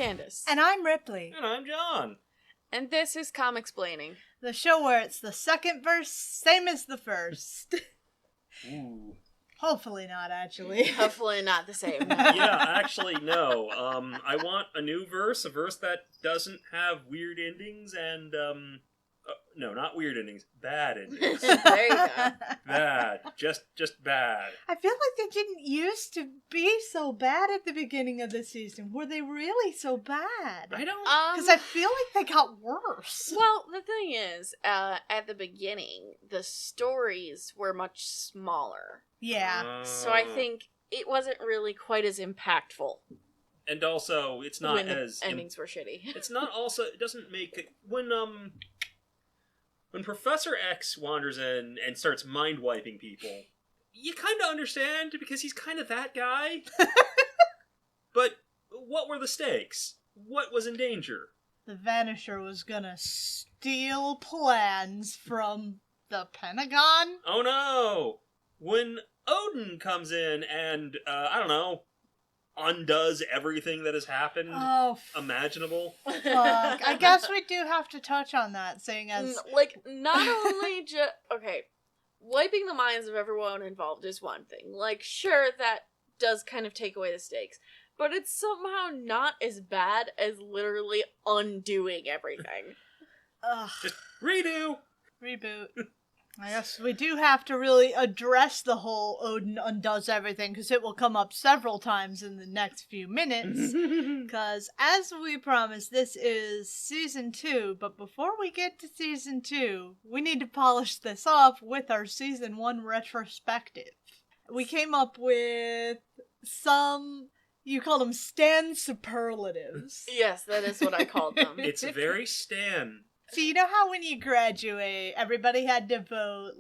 Candace. And I'm Ripley. And I'm John. And this is Comicsplaining. The show where it's the second verse, same as the first. Ooh. Hopefully not, actually. Hopefully not the same. Yeah, actually, no. I want a new verse, a verse that doesn't have weird endings and, no, not weird endings, bad endings. There you go. Bad. Just bad. I feel like they didn't used to be so bad at the beginning of the season. Were they really so bad? I don't... Because I feel like they got worse. Well, the thing is, at the beginning, the stories were much smaller. Yeah. So I think it wasn't really quite as impactful. And also, it's not when as... the endings were shitty. It's not also... It doesn't make... It, when Professor X wanders in and starts mind-wiping people, you kind of understand because he's kind of that guy. But what were the stakes? What was in danger? The Vanisher was gonna steal plans from the Pentagon? Oh no! When Odin comes in and, I don't know, undoes everything that has happened imaginable. Fuck. I guess we do have to touch on that, saying as... not only just... Okay, wiping the minds of everyone involved is one thing. Sure, that does kind of take away the stakes. But it's somehow not as bad as literally undoing everything. Just redo! Reboot. I guess we do have to really address the whole Odin undoes everything, because it will come up several times in the next few minutes. Because, as we promised, this is Season 2, but before we get to Season 2, we need to polish this off with our Season 1 retrospective. We came up with some... You call them Stan Superlatives. Yes, that is what I called them. It's very Stan. So you know how when you graduate, everybody had to vote,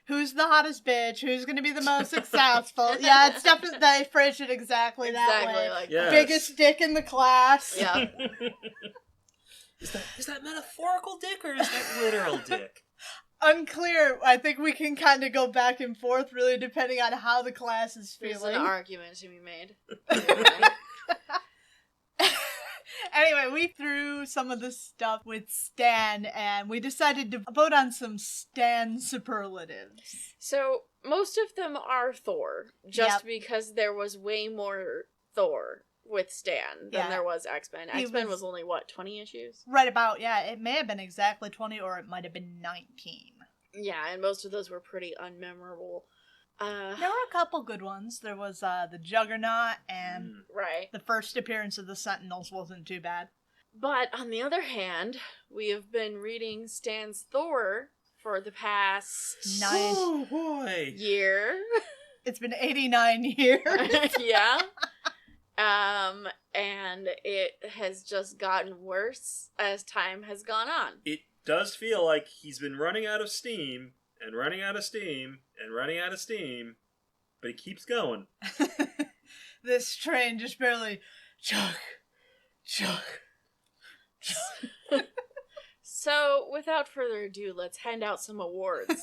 who's the hottest bitch, who's going to be the most successful? Yeah, it's definitely, they phrased it exactly that way. Yes. Biggest dick in the class. Yeah. Is that metaphorical dick or is that literal dick? Unclear. I think we can kind of go back and forth, really, depending on how the class is feeling. There's an argument to be made. Anyway, we threw some of the stuff with Stan, and we decided to vote on some Stan Superlatives. So, most of them are Thor, just because there was way more Thor with Stan than there was X-Men. X-Men was only, 20 issues? Right about, yeah. It may have been exactly 20, or it might have been 19. Yeah, and most of those were pretty unmemorable. There were a couple good ones. There was the Juggernaut, and the first appearance of the Sentinels wasn't too bad. But on the other hand, we have been reading Stan's Thor for the past year. It's been 89 years. Yeah. And it has just gotten worse as time has gone on. It does feel like he's been running out of steam. And running out of steam, and running out of steam, but he keeps going. This train just barely chug. So, without further ado, let's hand out some awards.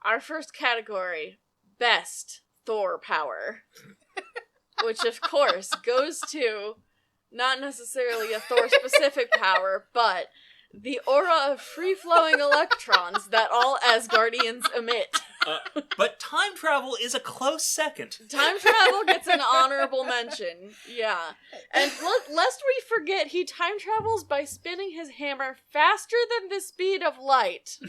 Our first category, Best Thor Power. Which, of course, goes to not necessarily a Thor-specific power, but... the aura of free-flowing electrons that all Asgardians emit. But time travel is a close second. Time travel gets an honorable mention, yeah. And lest we forget, he time travels by spinning his hammer faster than the speed of light.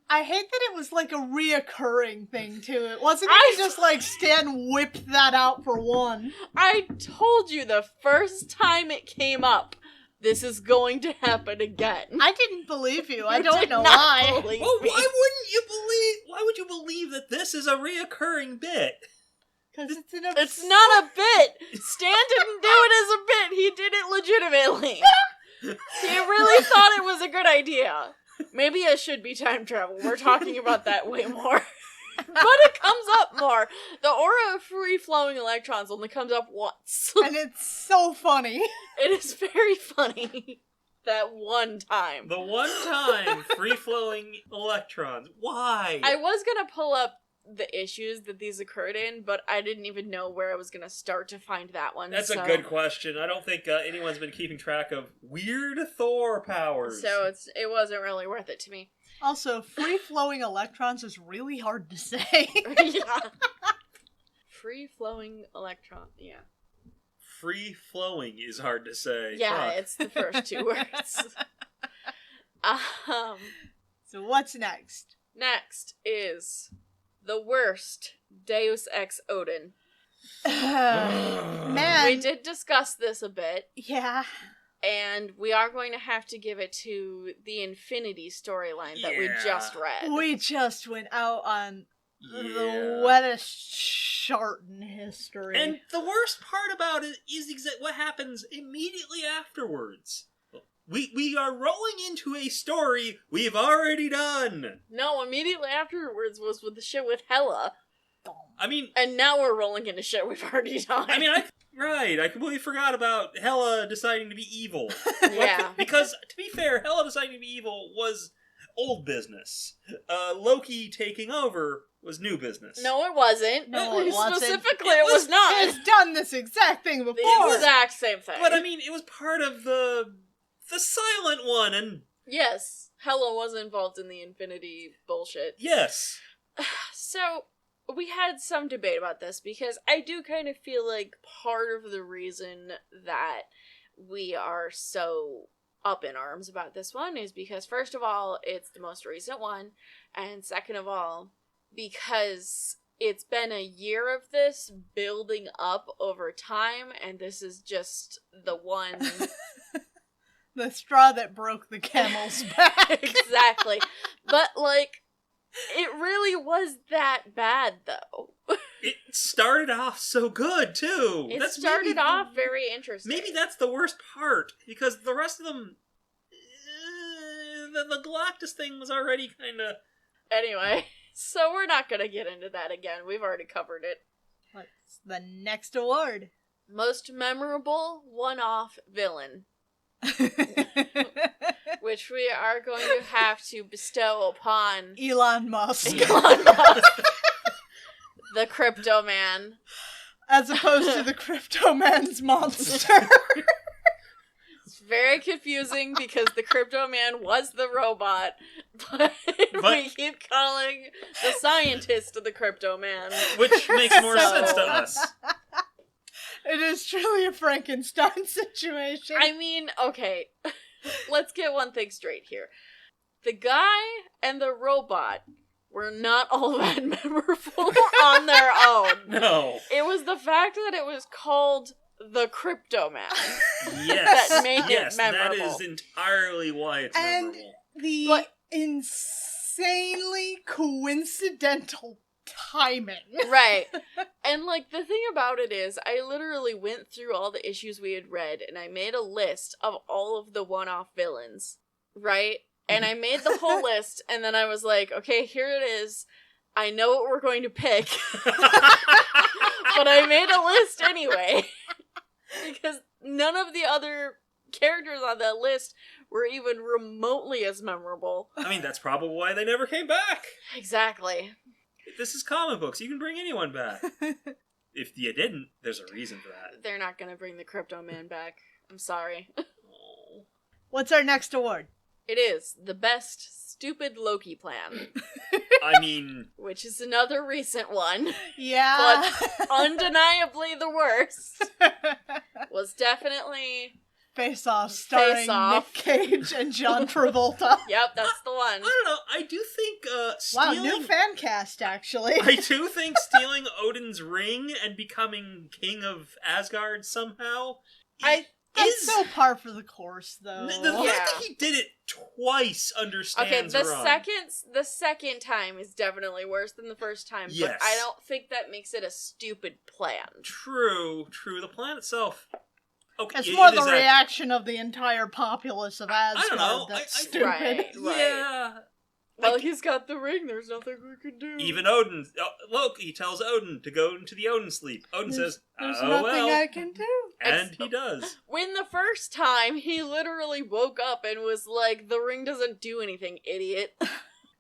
I hate that it was a reoccurring thing, too. It wasn't even just Stan whipped that out for one. I told you the first time it came up. This is going to happen again. I didn't believe you. I don't know why. Well, why would you believe that this is a reoccurring bit? Because it's not a bit. Stan didn't do it as a bit. He did it legitimately. He really thought it was a good idea. Maybe it should be time travel. We're talking about that way more. But it comes up more. The aura of free-flowing electrons only comes up once. And it's so funny. It is very funny. That one time. The one time free-flowing electrons. Why? I was gonna pull up the issues that these occurred in, but I didn't even know where I was going to start to find that one. That's a good question. I don't think anyone's been keeping track of weird Thor powers. So it wasn't really worth it to me. Also, free-flowing electrons is really hard to say. Yeah. Free-flowing electron, yeah. Free-flowing is hard to say. Yeah, Fuck. it's the first two words. So what's next? Next is the worst Deus Ex Odin. Man. We did discuss this a bit. Yeah. And we are going to have to give it to the Infinity storyline that we just read. We just went out on the wettest chart in history. And the worst part about it is what happens immediately afterwards. We are rolling into a story we've already done. No, immediately afterwards was with the shit with Hela. I mean... And now we're rolling into shit we've already done. I mean, I completely forgot about Hela deciding to be evil. Yeah. Because, to be fair, Hela deciding to be evil was old business. Loki taking over was new business. No, it wasn't. No, it wasn't. Specifically, it was not. It's done this exact thing before. The exact same thing. But, I mean, it was part of the silent one, and... Yes, Hela was involved in the Infinity bullshit. Yes. So, we had some debate about this, because I do kind of feel like part of the reason that we are so up in arms about this one is because, first of all, it's the most recent one, and second of all, because it's been a year of this building up over time, and this is just the one... The straw that broke the camel's back. Exactly. But, like, it really was that bad, though. It started off so good, too. It started off very interesting. Maybe that's the worst part, because the rest of them... the Galactus thing was already kind of... Anyway, so we're not going to get into that again. We've already covered it. What's the next award? Most memorable one-off villain. Which we are going to have to bestow upon Elon Musk. The Crypto Man. As opposed to the Crypto Man's monster. It's very confusing because the Crypto Man was the robot, but we keep calling the scientist the Crypto Man. Which makes more sense to us. It is truly a Frankenstein situation. I mean, okay, let's get one thing straight here. The guy and the robot were not all that memorable on their own. No. It was the fact that it was called the Crypto Man. Yes. That made it memorable. That is entirely why it's memorable. The insanely coincidental timing. Right. And, like, the thing about it is, I literally went through all the issues we had read, and I made a list of all of the one-off villains, right? And I made the whole list, and then I was like, okay, here it is. I know what we're going to pick. But I made a list anyway. Because none of the other characters on that list were even remotely as memorable. I mean, that's probably why they never came back. Exactly. This is comic books. You can bring anyone back. If you didn't, there's a reason for that. They're not going to bring the Crypto Man back. I'm sorry. What's our next award? It is the best stupid Loki plan. I mean... Which is another recent one. Yeah. But undeniably the worst. Was definitely... Face Off, starring Nick Cage and John Travolta. Yep, that's the one. I don't know. I do think stealing... Wow, new fan cast, actually. I do think stealing Odin's ring and becoming king of Asgard somehow... That's so par for the course, though. The fact that he did it twice understands Okay, wrong. the second time is definitely worse than the first time, Yes. but I don't think that makes it a stupid plan. True. The plan itself... Okay, It's more the reaction of the entire populace of Asgard I don't know. that's I stupid. Right. Yeah. Well, he's got the ring, there's nothing we can do. Even Odin... Loki tells Odin to go into the Odin sleep. Odin says, There's oh nothing well. I can do. And he does. When the first time, he literally woke up and was like, the ring doesn't do anything, idiot.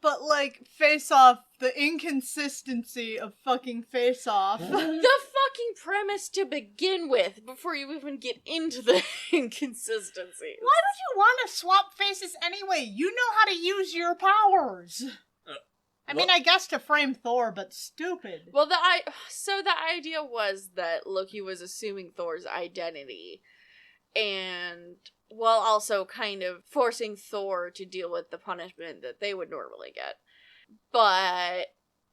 but, like, Face Off, the inconsistency of fucking Face Off. The fucking premise to begin with, before you even get into the inconsistencies. Why would you want to swap faces anyway? You know how to use your powers. I mean, I guess to frame Thor, but stupid. Well, the idea was that Loki was assuming Thor's identity, and while also kind of forcing Thor to deal with the punishment that they would normally get. But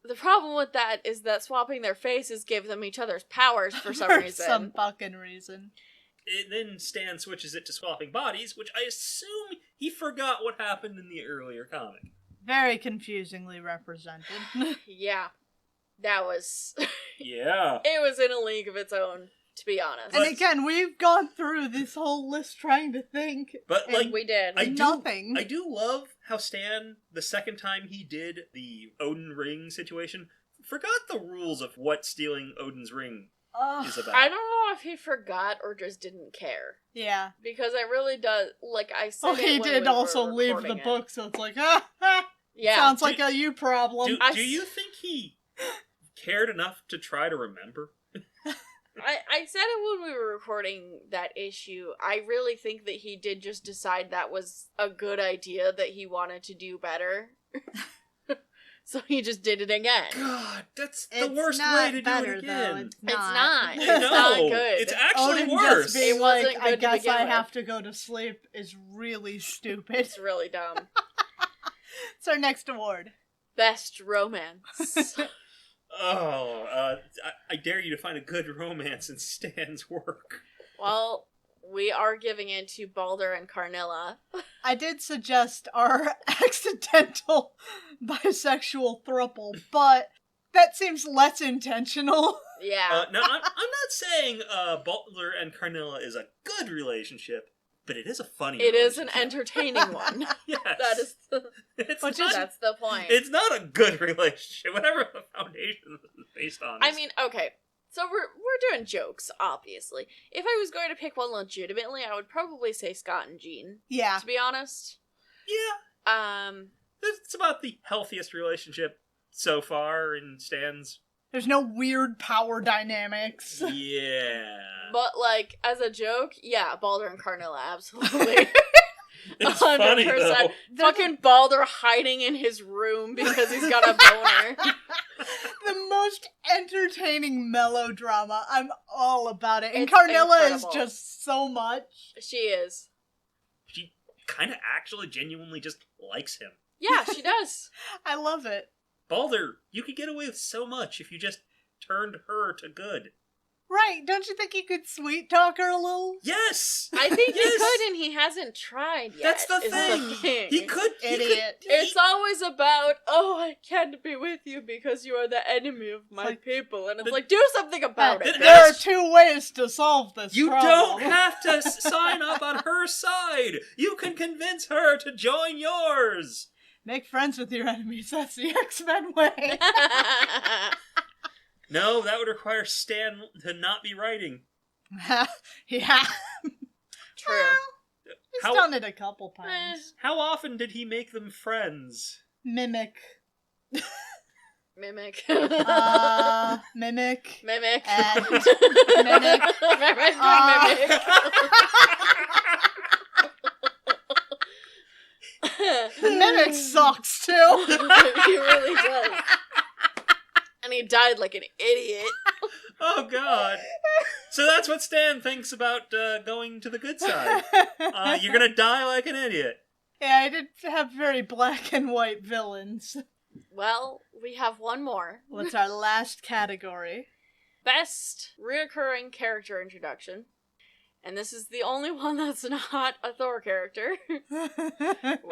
the problem with that is that swapping their faces gave them each other's powers for some reason. For some fucking reason. And then Stan switches it to swapping bodies, which I assume he forgot what happened in the earlier comic. Very confusingly represented. Yeah. That was... Yeah. It was in a league of its own, to be honest. And again, we've gone through this whole list trying to think. But, like, we did. I Nothing. do love how Stan, the second time he did the Odin ring situation, forgot the rules of what stealing Odin's ring is about. I don't know if he forgot or just didn't care. Yeah. Because it really does, like I said. Oh, he did also leave the book, so it's like, yeah. Sounds like a you problem. Do you think he cared enough to try to remember? I said it when we were recording that issue. I really think that he did just decide that was a good idea, that he wanted to do better. So he just did it again. God, that's the worst way to do it again. Though. It's not. No, It's not good. It's actually Odin worse. Just being It wasn't like, good I to guess begin I with. have to go to sleep is really stupid. It's really dumb. It's our next award. Best romance. I dare you to find a good romance in Stan's work. Well, we are giving it to Balder and Carnilla. I did suggest our accidental bisexual throuple, but that seems less intentional. Yeah. No, I'm not saying Balder and Carnilla is a good relationship, but it is a funny It is an relationship. entertaining one. Yes. That is that's the point. It's not a good relationship, whatever the foundation is based on. I mean, okay. So we're doing jokes, obviously. If I was going to pick one legitimately, I would probably say Scott and Jean. Yeah. To be honest. Yeah. It's about the healthiest relationship so far in Stan's. There's no weird power dynamics. Yeah. But, like, as a joke, yeah, Balder and Carnilla, absolutely. It's funny, though. Fucking Balder hiding in his room because he's got a boner. The most entertaining melodrama. I'm all about it. And It's Carnilla incredible. is just so much. She is. She kind of actually genuinely just likes him. Yeah, she does. I love it. Balder, you could get away with so much if you just turned her to good. Right, don't you think you could sweet talk her a little? Yes! I think Yes! he could, and he hasn't tried yet. That's the is thing. He could. Idiot. It's always about, oh, I can't be with you because you are the enemy of my like- people. And it's like, do something about it. There are two ways to solve this You problem. don't have to sign up on her side. You can convince her to join yours. Make friends with your enemies. That's the X-Men way. No, that would require Stan to not be writing. Yeah. True. He's How- done it a couple times. How often did he make them friends? Mimic. Mimic. Mimic. Mimic. And Mimic. Mimic. The Mimic sucks too. He really does. And he died like an idiot. Oh, God. So that's what Stan thinks about going to the good side. You're gonna die like an idiot. Yeah, I did have very black and white villains. Well, we have one more. What's our last category? Best reoccurring character introduction. And this is the only one that's not a Thor character.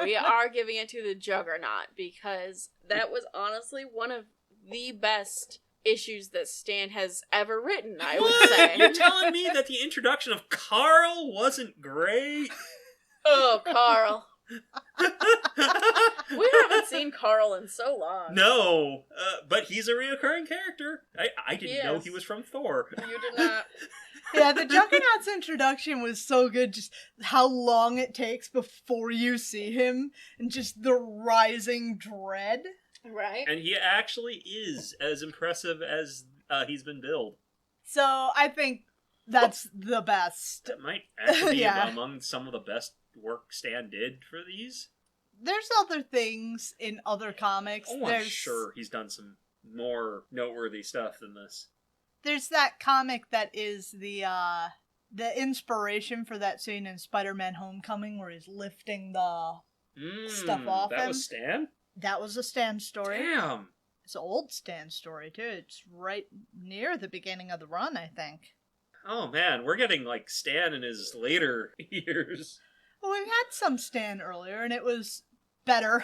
We are giving it to the Juggernaut because that was honestly one of the best issues that Stan has ever written, I would say. You're telling me that the introduction of Carl wasn't great? Oh, Carl. We haven't seen Carl in so long. No, but he's a reoccurring character. I didn't know Yes. he was from Thor. You did not. Yeah, the Juggernaut's introduction was so good, just how long it takes before you see him, and just the rising dread. Right? And he actually is as impressive as he's been billed. So, I think that's the best. That might actually be Yeah. among some of the best work Stan did for these. There's other things in other comics. Oh, I'm sure he's done some more noteworthy stuff than this. There's that comic that is the inspiration for that scene in Spider-Man Homecoming where he's lifting the stuff off that him. was Stan? That was a Stan story. Damn! It's an old Stan story, too. It's right near the beginning of the run, I think. Oh man, we're getting like Stan in his later years. Well, we've had some Stan earlier, and it was better.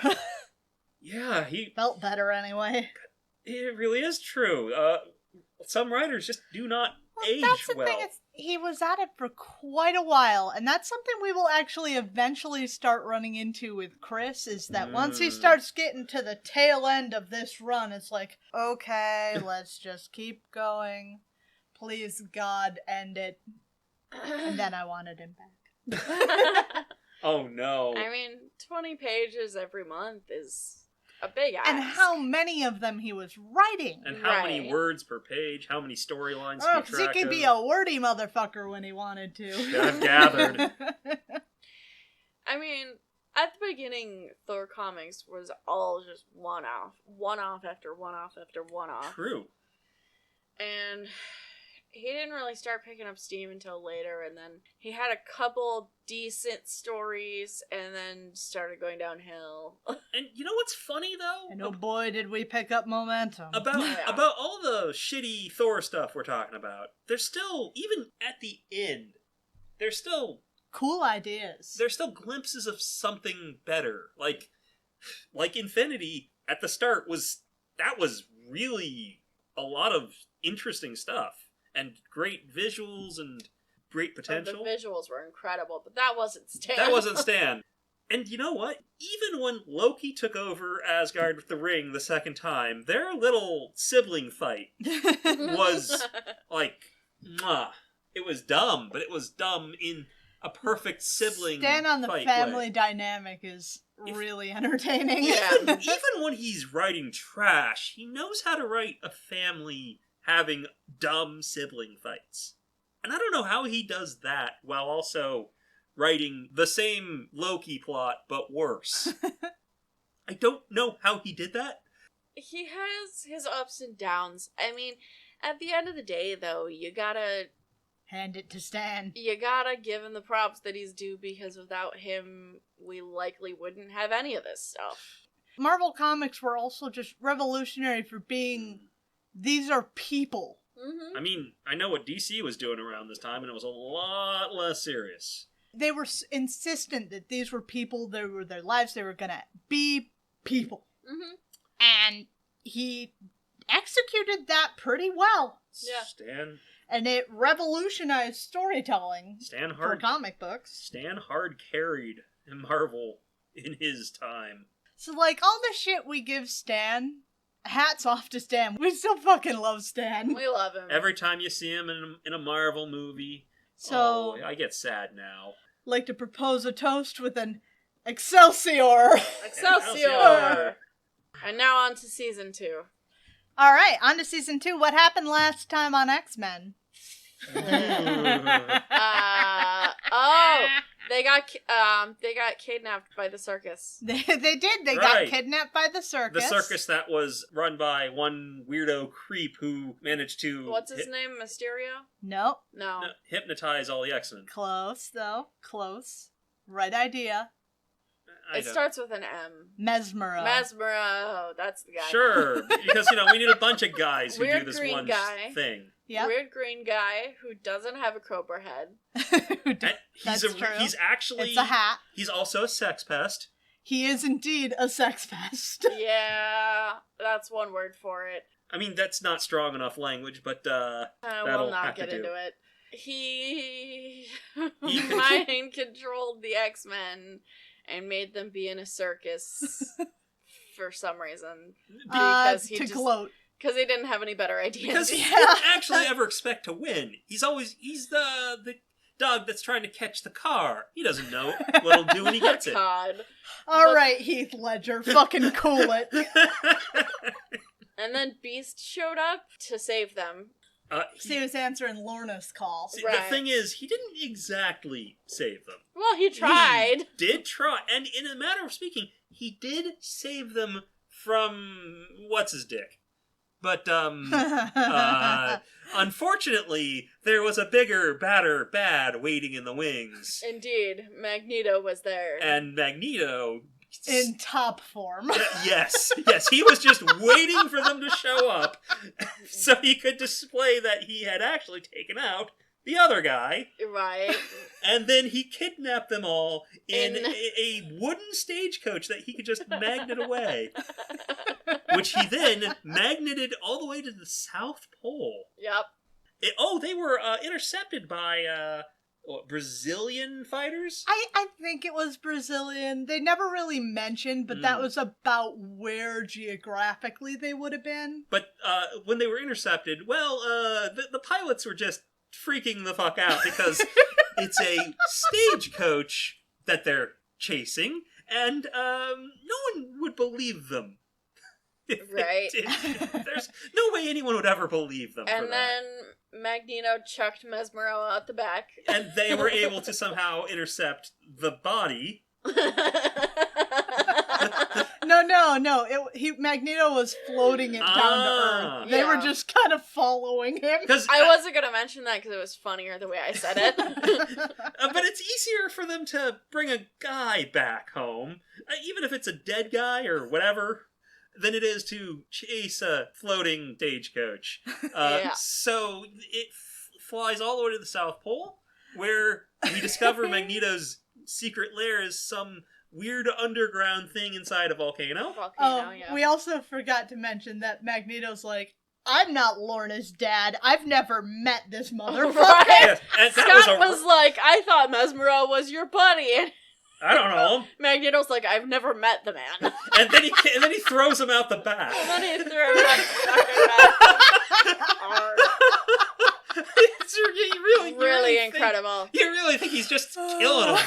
Yeah, he Felt better, anyway. it really is true. Some writers just do not age That's the well. thing, he was at it for quite a while, and that's something we will actually eventually start running into with Chris, is that once he starts getting to the tail end of this run, it's like, okay, let's just keep going. Please, God, end it. And then I wanted him back. Oh no. I mean, 20 pages every month is a big ask. And how many of them he was writing. And how many Right. words per page, how many storylines Oh, to keep because he track could of. be a wordy motherfucker when he wanted to. Yeah, I've gathered. I mean, at the beginning, Thor comics was all just one-off after one-off after one-off. True. And he didn't really start picking up steam until later, and then he had a couple decent stories, and then started going downhill. And you know what's funny though? And oh boy, did we pick up momentum. About all the shitty Thor stuff we're talking about, there's still, even at the end, there's still Cool ideas. glimpses of something better. Like Infinity at the start was really a lot of interesting stuff and great visuals and great potential. The visuals were incredible, but that wasn't Stan. That wasn't Stan. And you know what? Even when Loki took over Asgard with the ring the second time, their little sibling fight was like, mwah. It was dumb, but it was dumb in a perfect sibling Stan on the fight family way. dynamic is really entertaining. Yeah. Even when he's writing trash, he knows how to write a family having dumb sibling fights. And I don't know how he does that while also writing the same Loki plot, but worse. I don't know how he did that. He has his ups and downs. I mean, at the end of the day, though, you gotta Hand it to Stan. give him the props that he's due, because without him, we likely wouldn't have any of this stuff. Marvel Comics were also just revolutionary for being, these are people. Mm-hmm. I mean, I know what DC was doing around this time, and it was a lot less serious. They were insistent that these were people, they were their lives, they were gonna be people. Mm-hmm. And he executed that pretty well. Yeah. Stan And it revolutionized storytelling for hard comic books. Stan hard carried Marvel in his time. So, like, all the shit we give Stan, hats off to Stan. We still fucking love Stan. We love him. Every time you see him in a Marvel movie, So, I get sad now. like to propose a toast with an Excelsior! Excelsior! And now on to season 2. Alright, on to season 2. What happened last time on X-Men? They got kidnapped by the circus. They did. They Right. got kidnapped by the The circus. circus that was run by one weirdo creep who managed to What's his name? Mysterio? Nope. No. hypnotize all the X-Men. Close, though. Close. Right idea. It starts with an M. Mesmero. Mesmero. That's the guy. Sure, because we need a bunch of guys who Weird do this green one guy. thing. Yep. Weird green guy who doesn't have a cobra head. And That's true. He's actually It's a hat. He's also a sex pest. He is indeed a sex pest. Yeah, that's one word for it. I mean, that's not strong enough language, but I that'll will not have to get do. into it. He He mind controlled the X-Men and made them be in a circus for some reason. Because he to just gloat. Because he didn't have any better ideas. Because he didn't actually ever expect to win. He's the dog that's trying to catch the car. He doesn't know what he'll do when he gets it. God. All right, Heath Ledger, fucking cool it. And then Beast showed up to save them. He was answering Lorna's call. See, Right. The thing is, he didn't exactly save them. Well, he tried. He did try, and in a matter of speaking, he did save them from what's-his-dick. But, unfortunately, there was a bigger, badder bad waiting in the wings. Indeed, Magneto was there. And Magneto... In top form. Yes, he was just waiting for them to show up so he could display that he had actually taken out the other guy. Right. And then he kidnapped them all in a wooden stagecoach that he could just magnet away. Which he then magneted all the way to the South Pole. Yep. They were intercepted by... Brazilian fighters? I think it was Brazilian. They never really mentioned, but that was about where geographically they would have been. But when they were intercepted, the pilots were just freaking the fuck out because it's a stagecoach that they're chasing, and no one would believe them. Right. There's no way anyone would ever believe them. And then Magneto chucked Mesmero out the back. And they were able to somehow intercept the body. No. Magneto was floating it down to Earth. They were just kind of following him. I wasn't going to mention that because it was funnier the way I said it. But it's easier for them to bring a guy back home, even if it's a dead guy or whatever, than it is to chase a floating stagecoach. So it flies all the way to the South Pole, where we discover Magneto's secret lair is some weird underground thing inside a volcano. We also forgot to mention that Magneto's like, I'm not Lorna's dad. I've never met this motherfucker. Right. Yes, and Scott was like, I thought Mesmero was your buddy. And I don't know. Magneto's like, I've never met the man. And then he throws him out the back. And then he threw him out the It's really incredible. You really think he's just killing him?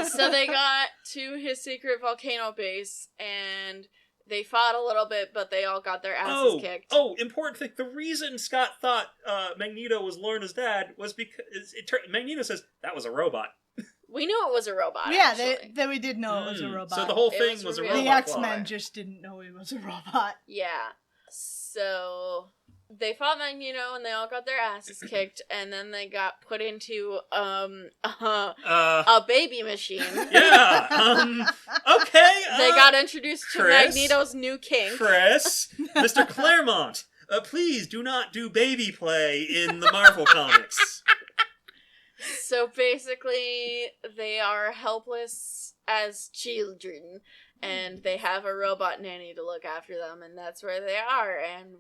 So they got to his secret volcano base, and they fought a little bit, but they all got their asses kicked. Important thing. The reason Scott thought Magneto was Lorna's dad was because Magneto says that was a robot. We knew it was a robot. Yeah, we did know it was a robot. So the whole thing was a robot. The X-Men just didn't know he was a robot. Yeah. So they fought Magneto and they all got their asses kicked, and then they got put into a baby machine. Yeah. Okay. They got introduced to Magneto's new king. Chris, Mr. Claremont, please do not do baby play in the Marvel comics. So basically, they are helpless as children, and they have a robot nanny to look after them, and that's where they are. And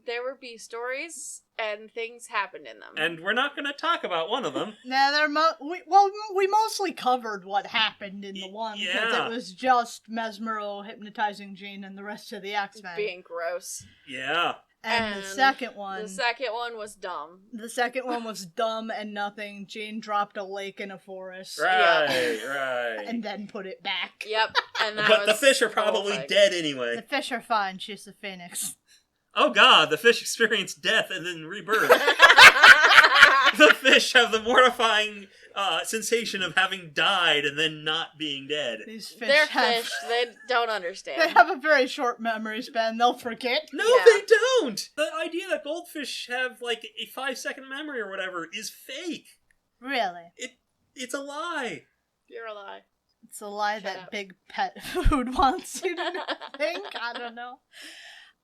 there would be stories and things happened in them. And we're not going to talk about one of them. Nah, we mostly covered what happened in the one, because it was just Mesmero hypnotizing Jean and the rest of the X-Men. Being gross. Yeah. And the second one was dumb. The second one was dumb and nothing. Jean dropped a lake in a forest. Right. And then put it back. Yep. And but the fish are probably dead anyway. The fish are fine. She's a phoenix. Oh god, the fish experience death and then rebirth. The fish have the mortifying sensation of having died and then not being dead. These fish fish. They don't understand. They have a very short memory span. They'll forget. No, they don't! The idea that goldfish have, like, a 5-second memory or whatever is fake. Really? It's a lie. You're a lie. It's a lie that Big Pet Food wants you to think. I don't know.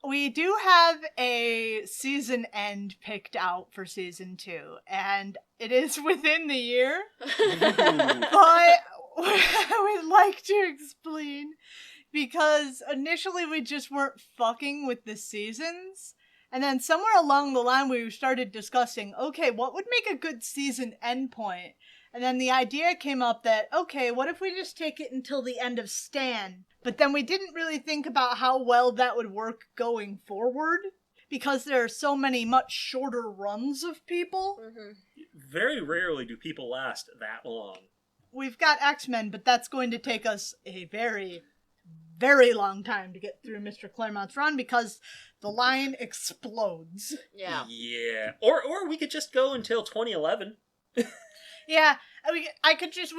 We do have a season end picked out for season 2, and it is within the year. But we'd like to explain, because initially we just weren't fucking with the seasons, and then somewhere along the line we started discussing, okay, what would make a good season end point? And then the idea came up that, okay, what if we just take it until the end of Stan? But then we didn't really think about how well that would work going forward. because there are so many much shorter runs of people. Mm-hmm. Very rarely do people last that long. We've got X-Men, but that's going to take us a very, very long time to get through Mr. Claremont's run because the line explodes. Yeah. Yeah. Or we could just go until 2011. Yeah, we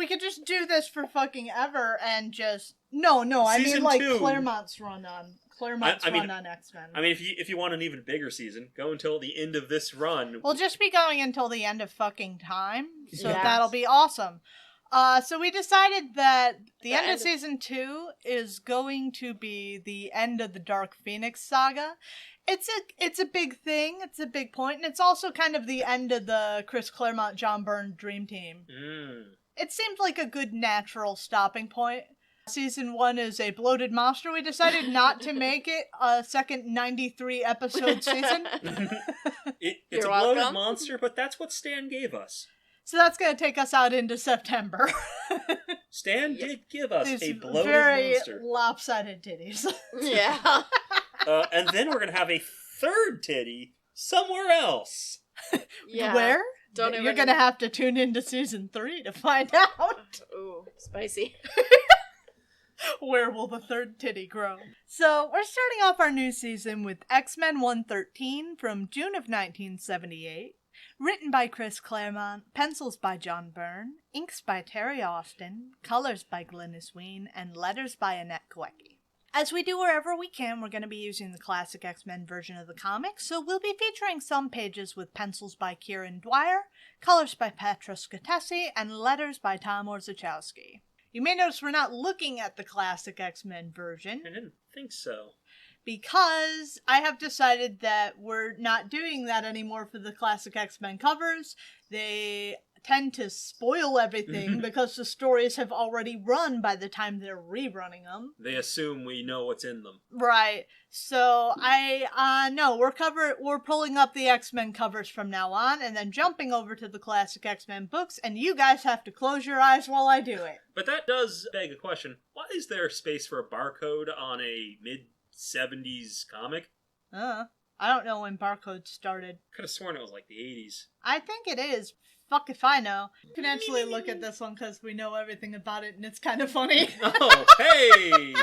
could just do this for fucking ever and just I mean Season like 2. Claremont's run on X-Men. I mean, if you want an even bigger season, go until the end of this run. We'll just be going until the end of fucking time, so Yes. that'll be awesome. So we decided that the end of season 2 is going to be the end of the Dark Phoenix saga. It's a big thing, it's a big point, and it's also kind of the end of the Chris Claremont, John Byrne Dream Team. It seemed like a good natural stopping point. Season 1 is a bloated monster. We decided not to make it a second 93 episode season. It's You're a bloated welcome. monster, but that's what Stan gave us. So that's going to take us out into September. Stan did give us These a bloated very monster. lopsided titties. Yeah. And then we're going to have a third titty somewhere else. Yeah. Where? Don't You're even- going to have to tune into season 3 to find out. Ooh, spicy. Where will the third titty grow? So, we're starting off our new season with X-Men 113 from June of 1978. Written by Chris Claremont, pencils by John Byrne, inks by Terry Austin, colors by Glynis Wein, and letters by Annette Kawecki. As we do wherever we can, we're going to be using the classic X-Men version of the comic, so we'll be featuring some pages with pencils by Kieran Dwyer, colors by Petra Scotesi, and letters by Tom Orzechowski. You may notice we're not looking at the classic X-Men version, I didn't think so. because I have decided that we're not doing that anymore for the classic X-Men covers. They tend to spoil everything because the stories have already run by the time they're rerunning them. They assume we know what's in them. Right. So we're pulling up the X-Men covers from now on and then jumping over to the classic X-Men books, and you guys have to close your eyes while I do it. But that does beg a question. Why is there space for a barcode on a mid-70s comic? I don't know when Barcode started. Could have sworn it was like the 80s. I think it is. Fuck if I know. You can actually look at this one because we know everything about it and it's kind of funny. Oh, hey!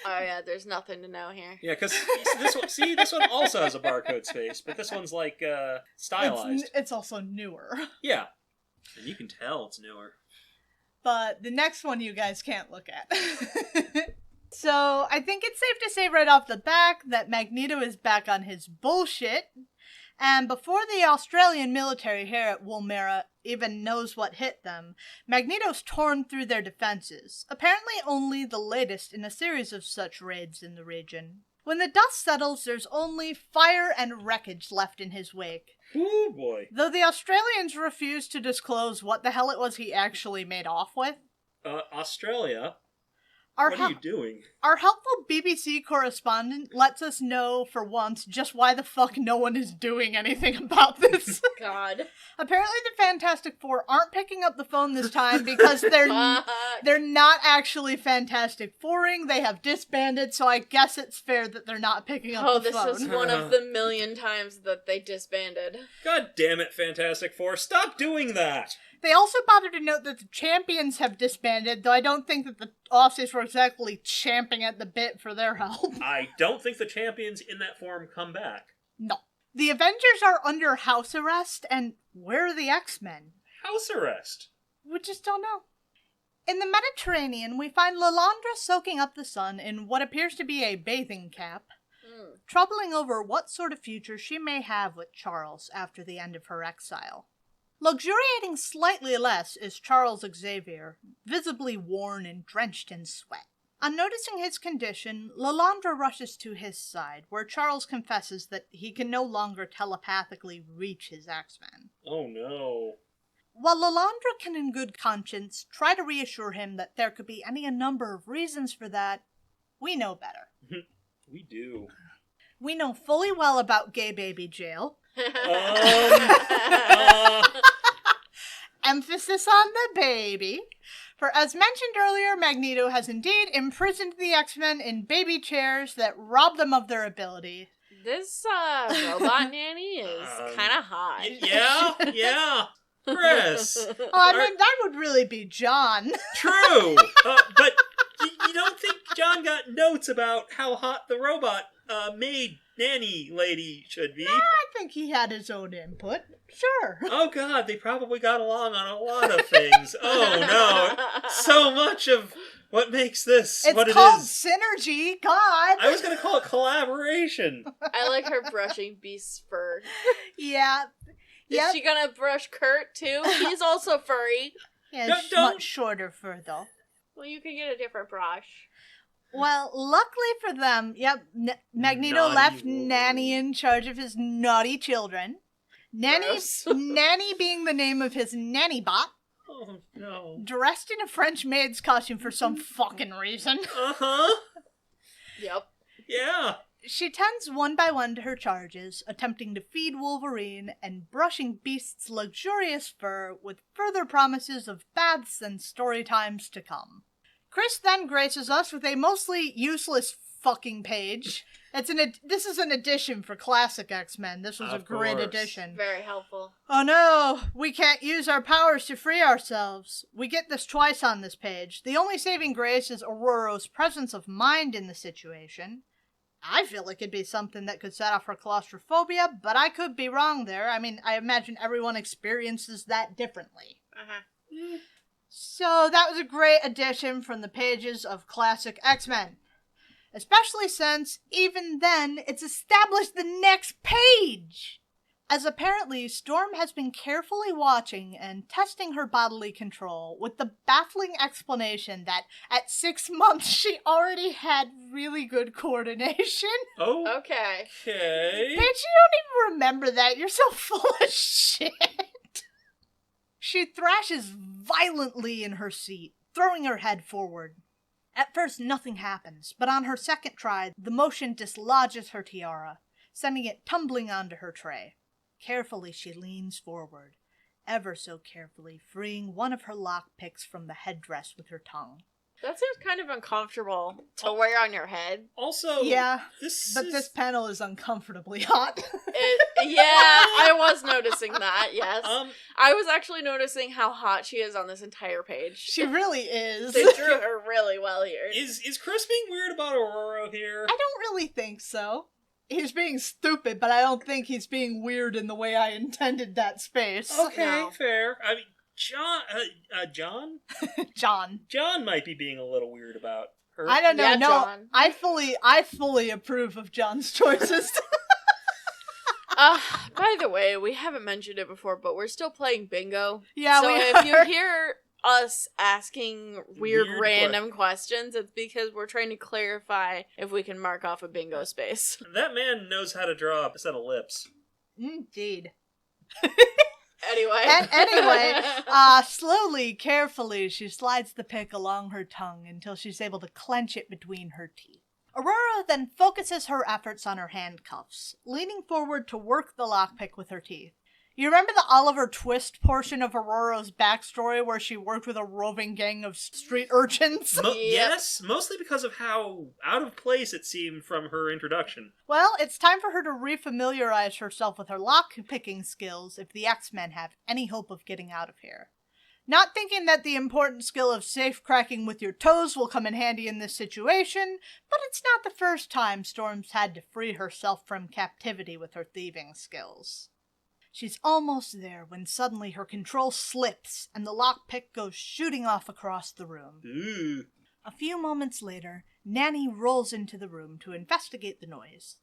Oh yeah, there's nothing to know here. Yeah, because this one also has a barcode space, but this one's like stylized. It's also newer. Yeah, and you can tell it's newer. But the next one you guys can't look at. So, I think it's safe to say right off the back that Magneto is back on his bullshit. And before the Australian military here at Woolmera even knows what hit them, Magneto's torn through their defenses, apparently only the latest in a series of such raids in the region. When the dust settles, there's only fire and wreckage left in his wake. Ooh, boy. Though the Australians refuse to disclose what the hell it was he actually made off with. Australia, Our what are you doing? Our helpful BBC correspondent lets us know, for once, just why the fuck no one is doing anything about this. God. Apparently the Fantastic Four aren't picking up the phone this time because they're not actually Fantastic Fouring. They have disbanded, so I guess it's fair that they're not picking up the phone. Oh, this is one of the million times that they disbanded. God damn it, Fantastic Four, stop doing that! They also bother to note that the Champions have disbanded, though I don't think that the Aussies were exactly champing at the bit for their help. I don't think the Champions in that form come back. No. The Avengers are under house arrest, and where are the X-Men? House arrest. We just don't know. In the Mediterranean, we find Lilandra soaking up the sun in what appears to be a bathing cap, troubling over what sort of future she may have with Charles after the end of her exile. Luxuriating slightly less is Charles Xavier, visibly worn and drenched in sweat. On noticing his condition, Lilandra rushes to his side, where Charles confesses that he can no longer telepathically reach his X-Men. Oh no. While Lilandra can in good conscience try to reassure him that there could be any number of reasons for that, we know better. We do. We know fully well about gay baby jail. Emphasis on the baby. For as mentioned earlier, Magneto has indeed imprisoned the X-Men in baby chairs that rob them of their ability. This robot nanny is kind of hot. Yeah. Chris. Oh, I mean, that would really be John. True. But you don't think John got notes about how hot the robot maid nanny lady should be? I think he had his own input. Sure. Oh God, they probably got along on a lot of things. Oh no, so much of what makes this it's what it called is. synergy. God. I was going to call it collaboration. I like her brushing Beast's fur. Yeah. Is she gonna brush Kurt too? He's also furry. Yeah, it's much shorter fur though. Well, you can get a different brush. Well, luckily for them, Magneto left Nanny in charge of his naughty children. Nanny being the name of his nanny bot. Oh no. Dressed in a French maid's costume for some fucking reason. Uh-huh. Yep. Yeah. She tends one by one to her charges, attempting to feed Wolverine and brushing Beast's luxurious fur with further promises of baths and story times to come. Chris then graces us with a mostly useless fucking page. This is an addition for classic X-Men. This was a great addition. Very helpful. Oh no, we can't use our powers to free ourselves. We get this twice on this page. The only saving grace is Ororo's presence of mind in the situation. I feel it could be something that could set off her claustrophobia, but I could be wrong there. I mean, I imagine everyone experiences that differently. Uh-huh. So that was a great addition from the pages of classic X-Men. Especially since, even then, it's established the next page! As apparently, Storm has been carefully watching and testing her bodily control, with the baffling explanation that at 6 months she already had really good coordination. Oh. Okay. Okay. Bitch, you don't even remember that. You're so full of shit. She thrashes violently in her seat, throwing her head forward. At first, nothing happens, but on her second try, the motion dislodges her tiara, sending it tumbling onto her tray. Carefully, she leans forward, ever so carefully, freeing one of her lockpicks from the headdress with her tongue. That seems kind of uncomfortable to wear on your head. Also, yeah, this panel is uncomfortably hot. I was noticing that, yes. I was actually noticing how hot she is on this entire page. She really is. They drew her really well here. Is Chris being weird about Ororo here? I don't really think so. He's being stupid, but I don't think he's being weird in the way I intended that space. Okay, no. Fair. I mean, John? John might be being a little weird about her. I don't know. Yeah, no, John. I fully approve of John's choices. By the way, we haven't mentioned it before, but we're still playing bingo. Yeah, so we if are. you hear us asking weird random questions, it's because we're trying to clarify if we can mark off a bingo space. That man knows how to draw a set of lips. Indeed. Anyway. Slowly, carefully, she slides the pick along her tongue until she's able to clench it between her teeth. Aurora then focuses her efforts on her handcuffs, leaning forward to work the lockpick with her teeth. You remember the Oliver Twist portion of Aurora's backstory where she worked with a roving gang of street urchins? Yes, mostly because of how out of place it seemed from her introduction. Well, it's time for her to refamiliarize herself with her lock-picking skills if the X-Men have any hope of getting out of here. Not thinking that the important skill of safe-cracking with your toes will come in handy in this situation, but it's not the first time Storm's had to free herself from captivity with her thieving skills. She's almost there when suddenly her control slips and the lockpick goes shooting off across the room. Ooh. A few moments later, Nanny rolls into the room to investigate the noise.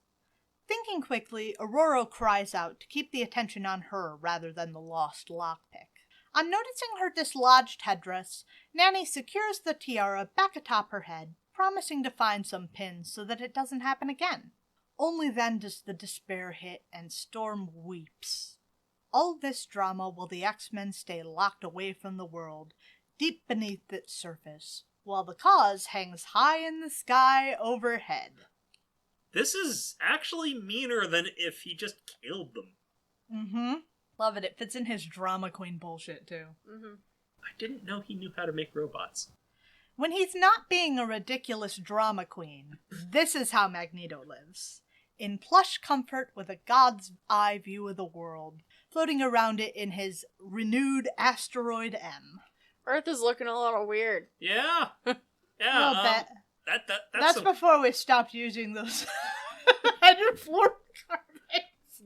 Thinking quickly, Ororo cries out to keep the attention on her rather than the lost lockpick. On noticing her dislodged headdress, Nanny secures the tiara back atop her head, promising to find some pins so that it doesn't happen again. Only then does the despair hit and Storm weeps. All this drama while the X-Men stay locked away from the world, deep beneath its surface, while the cause hangs high in the sky overhead. This is actually meaner than if he just killed them. Mm-hmm. Love it. It fits in his drama queen bullshit, too. Mm-hmm. I didn't know he knew how to make robots. When he's not being a ridiculous drama queen, this is how Magneto lives. in plush comfort with a god's eye view of the world, floating around it in his renewed asteroid M. Earth is looking a little weird. Yeah. Yeah. A little bit. That's before we stopped using those hydrofluorocarbons.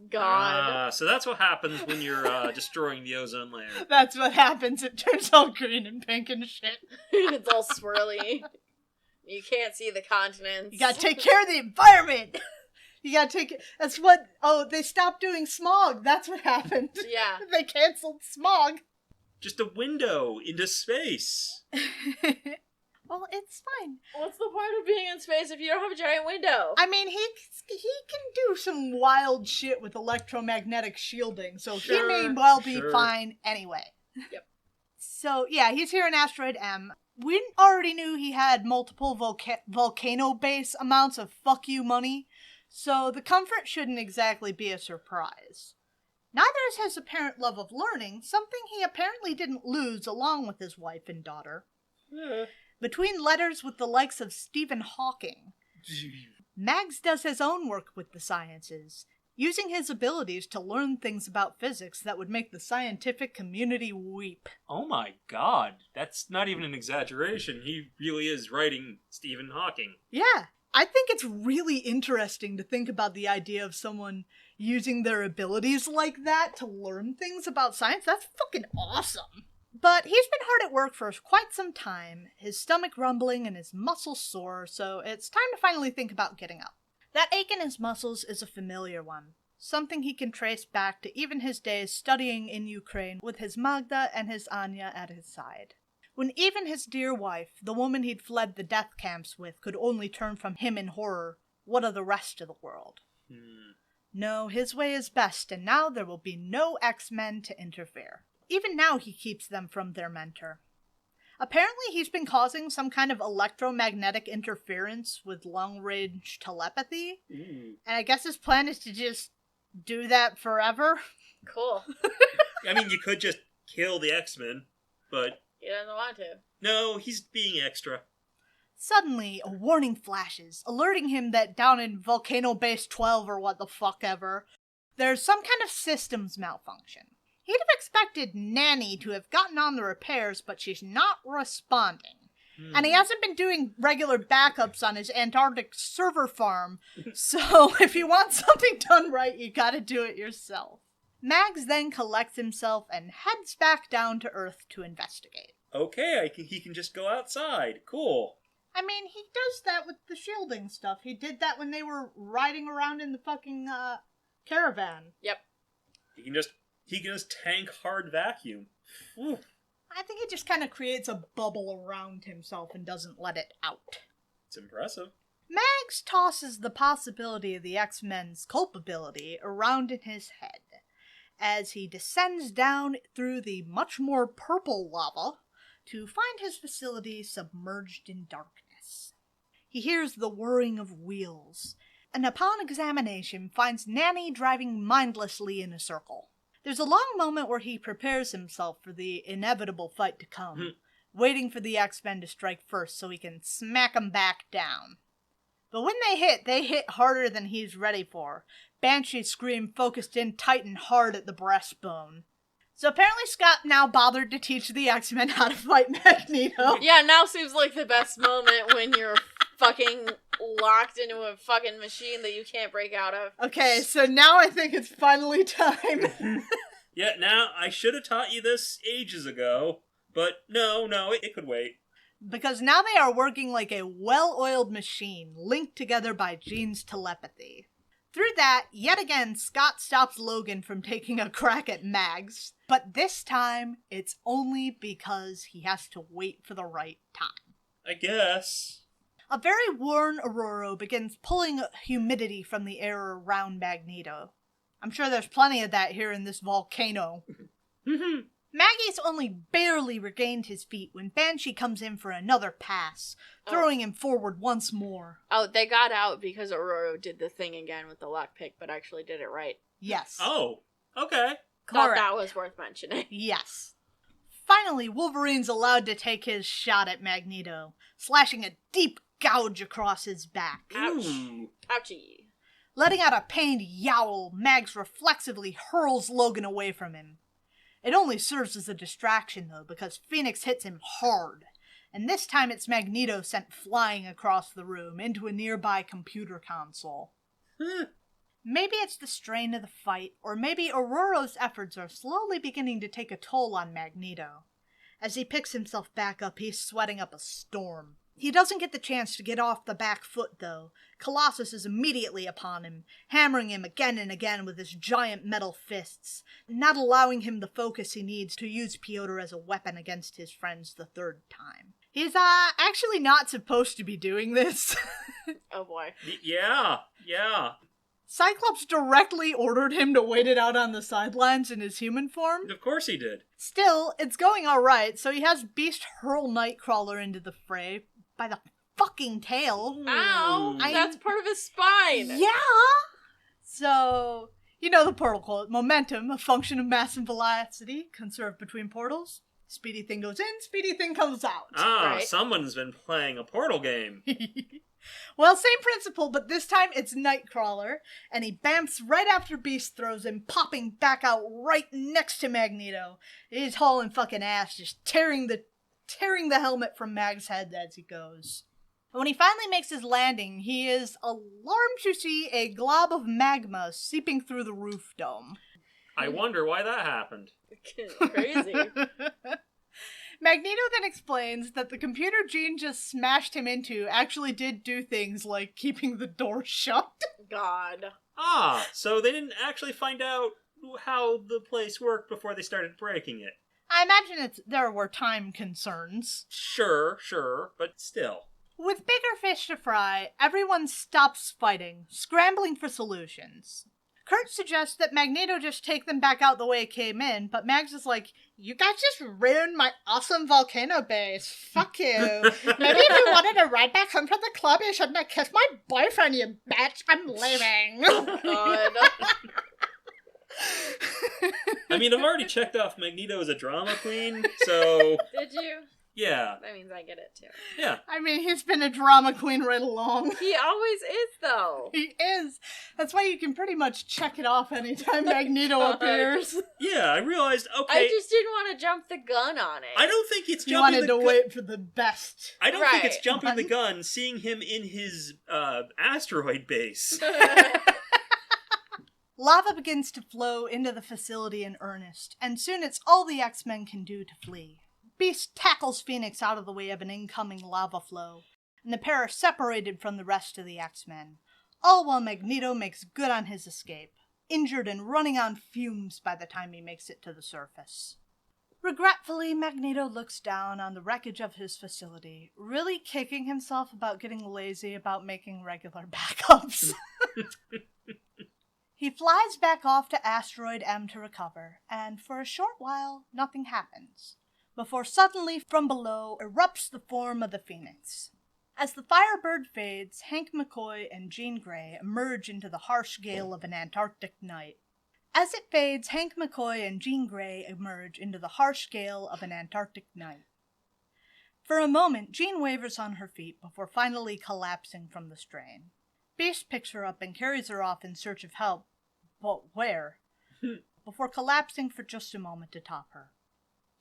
God. So that's what happens when you're destroying the ozone layer. That's what happens. It turns all green and pink and shit. It's all swirly. You can't see the continents. You gotta take care of the environment. You gotta take it. That's what. Oh, they stopped doing smog. That's what happened. Yeah. They canceled smog. Just a window into space. Well, it's fine. What's the point of being in space if you don't have a giant window? I mean, he can do some wild shit with electromagnetic shielding, so he may well be fine anyway. Yep. So, yeah, he's here in Asteroid M. We already knew he had multiple volcano base amounts of fuck you money, so the comfort shouldn't exactly be a surprise. Neither is his apparent love of learning, something he apparently didn't lose along with his wife and daughter. Between letters with the likes of Stephen Hawking, Mags does his own work with the sciences, using his abilities to learn things about physics that would make the scientific community weep. Oh my god, that's not even an exaggeration. He really is writing Stephen Hawking. Yeah, I think it's really interesting to think about the idea of someone using their abilities like that to learn things about science. That's fucking awesome. But he's been hard at work for quite some time, his stomach rumbling and his muscles sore, so it's time to finally think about getting up. That ache in his muscles is a familiar one, something he can trace back to even his days studying in Ukraine with his Magda and his Anya at his side. When even his dear wife, the woman he'd fled the death camps with, could only turn from him in horror, what of the rest of the world? No, his way is best, and now there will be no X-Men to interfere. Even now he keeps them from their mentor. Apparently he's been causing some kind of electromagnetic interference with long-range telepathy. And I guess his plan is to just do that forever. Cool. I mean, you could just kill the X-Men, but... He doesn't want to. No, he's being extra. Suddenly, a warning flashes, alerting him that down in Volcano Base 12 or what the fuck ever, there's some kind of systems malfunction. He'd have expected Nanny to have gotten on the repairs, but she's not responding. And he hasn't been doing regular backups on his Antarctic server farm, so if you want something done right, you gotta do it yourself. Mags then collects himself and heads back down to Earth to investigate. Okay, he can just go outside. Cool. I mean, he does that with the shielding stuff. He did that when they were riding around in the fucking, caravan. Yep. He can just tank hard vacuum. Whew. I think he just kind of creates a bubble around himself and doesn't let it out. It's impressive. Mags tosses the possibility of the X-Men's culpability around in his head as he descends down through the much more purple lava to find his facility submerged in darkness. He hears the whirring of wheels, and upon examination finds Nanny driving mindlessly in a circle. There's a long moment where he prepares himself for the inevitable fight to come, waiting for the X-Men to strike first so he can smack them back down. But when they hit harder than he's ready for. Banshee's scream focused in tight and hard at the breastbone. So apparently Scott now bothered to teach the X-Men how to fight Magneto. Yeah, now seems like the best moment when you're fucking locked into a fucking machine that you can't break out of. Okay, so now I think it's finally time. Yeah, now, I should have taught you this ages ago, but no, it could wait. Because now they are working like a well-oiled machine, linked together by Jean's telepathy. Through that, yet again, Scott stops Logan from taking a crack at Mags, but this time, it's only because he has to wait for the right time. I guess. A very worn Ororo begins pulling humidity from the air around Magneto. I'm sure there's plenty of that here in this volcano. Maggie's only barely regained his feet when Banshee comes in for another pass, throwing him forward once more. Oh, they got out because Ororo did the thing again with the lockpick, but actually did it right. Yes. Oh, okay. Thought that was worth mentioning. Yes. Finally, Wolverine's allowed to take his shot at Magneto, slashing a deep gouge across his back. Ouch. Ooh. Ouchie. Letting out a pained yowl, Mags reflexively hurls Logan away from him. It only serves as a distraction, though, because Phoenix hits him hard, and this time it's Magneto sent flying across the room into a nearby computer console. Maybe it's the strain of the fight, or maybe Ororo's efforts are slowly beginning to take a toll on Magneto. As he picks himself back up, he's sweating up a storm. He doesn't get the chance to get off the back foot, though. Colossus is immediately upon him, hammering him again and again with his giant metal fists, not allowing him the focus he needs to use Piotr as a weapon against his friends the third time. He's, actually not supposed to be doing this. Oh boy. Yeah. Cyclops directly ordered him to wait it out on the sidelines in his human form. Of course he did. Still, it's going alright, so he has Beast hurl Nightcrawler into the fray by the fucking tail. Ow! That's part of his spine! Yeah! So, you know the portal quote, momentum, a function of mass and velocity, conserved between portals. Speedy thing goes in, speedy thing comes out. Right. Someone's been playing a portal game. Well, same principle, but this time it's Nightcrawler, and he bamps right after Beast throws him, popping back out right next to Magneto. He's hauling fucking ass, just tearing the helmet from Mag's head as he goes. When he finally makes his landing, he is alarmed to see a glob of magma seeping through the roof dome. I wonder why that happened. Crazy. Magneto then explains that the computer Jean just smashed him into actually did do things like keeping the door shut. God. So they didn't actually find out how the place worked before they started breaking it. I imagine there were time concerns. Sure, but still. With bigger fish to fry, everyone stops fighting, scrambling for solutions. Kurt suggests that Magneto just take them back out the way it came in, but Mags is like, you guys just ruined my awesome volcano base. Fuck you. Maybe if you wanted to ride back home from the club, you shouldn't have kissed my boyfriend, you bitch. I'm leaving. God. I mean, I've already checked off Magneto as a drama queen, so... Did you? Yeah. That means I get it, too. Yeah. I mean, he's been a drama queen right along. He always is, though. He is. That's why you can pretty much check it off anytime Magneto appears. Yeah, I realized, okay... I just didn't want to jump the gun on it. I don't think it's You jumping wanted to wait for the best. I don't think it's Right. jumping the gun, seeing him in his, asteroid base. Lava begins to flow into the facility in earnest, and soon it's all the X-Men can do to flee. Beast tackles Phoenix out of the way of an incoming lava flow, and the pair are separated from the rest of the X-Men, all while Magneto makes good on his escape, injured and running on fumes by the time he makes it to the surface. Regretfully, Magneto looks down on the wreckage of his facility, really kicking himself about getting lazy about making regular backups. He flies back off to Asteroid M to recover, and for a short while, nothing happens, before suddenly from below erupts the form of the Phoenix. As the Firebird fades, Hank McCoy and Jean Grey emerge into the harsh gale of an Antarctic night. As it fades, Hank McCoy and Jean Grey emerge into the harsh gale of an Antarctic night. For a moment, Jean wavers on her feet before finally collapsing from the strain. Beast picks her up and carries her off in search of help, but where? Before collapsing for just a moment to top her.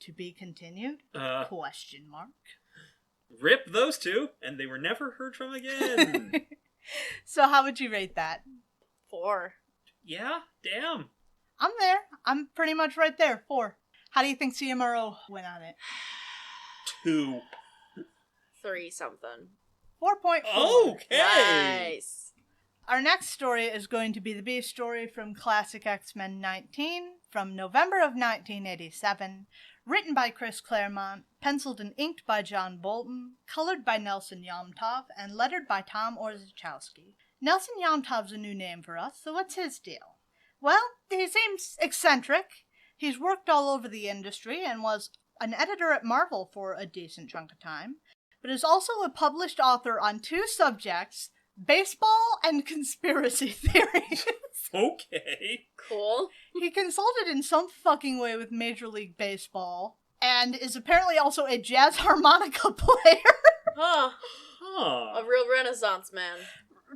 To be continued? Question mark. Rip those two, and they were never heard from again. So how would you rate that? 4. Yeah, damn. I'm there. I'm pretty much right there. 4. How do you think CMRO went on it? 2. 3 something. 4.4. Okay. Nice. Our next story is going to be the Beast story from Classic X-Men 19 from November of 1987, written by Chris Claremont, penciled and inked by John Bolton, colored by Nelson Yomtov, and lettered by Tom Orzechowski. Nelson Yomtov's a new name for us, so what's his deal? Well, he seems eccentric. He's worked all over the industry and was an editor at Marvel for a decent chunk of time, but is also a published author on 2 subjects, baseball and conspiracy theories. Okay. Cool. He consulted in some fucking way with Major League Baseball, and is apparently also a jazz harmonica player. Huh. Huh. A real Renaissance man.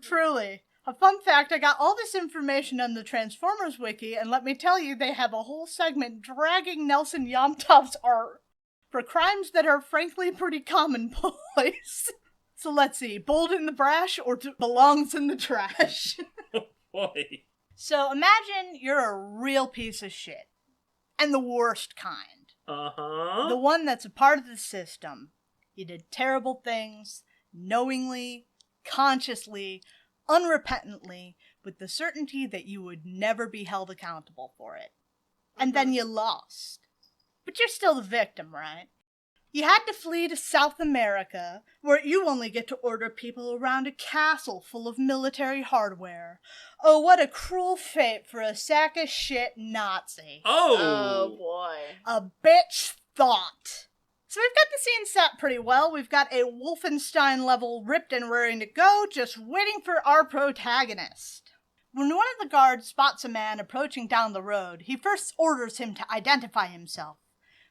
Truly. A fun fact, I got all this information on the Transformers wiki, and let me tell you, they have a whole segment dragging Nelson Yomtov's art for crimes that are frankly pretty commonplace. So let's see, bold in the brash or belongs in the trash? Oh boy. So imagine you're a real piece of shit. And the worst kind. Uh-huh. The one that's a part of the system. You did terrible things, knowingly, consciously, unrepentantly, with the certainty that you would never be held accountable for it. And then you lost. But you're still the victim, right? You had to flee to South America, where you only get to order people around a castle full of military hardware. Oh, what a cruel fate for a sack of shit Nazi. Oh boy. A bitch thought. So we've got the scene set pretty well. We've got a Wolfenstein level ripped and raring to go, just waiting for our protagonist. When one of the guards spots a man approaching down the road, he first orders him to identify himself.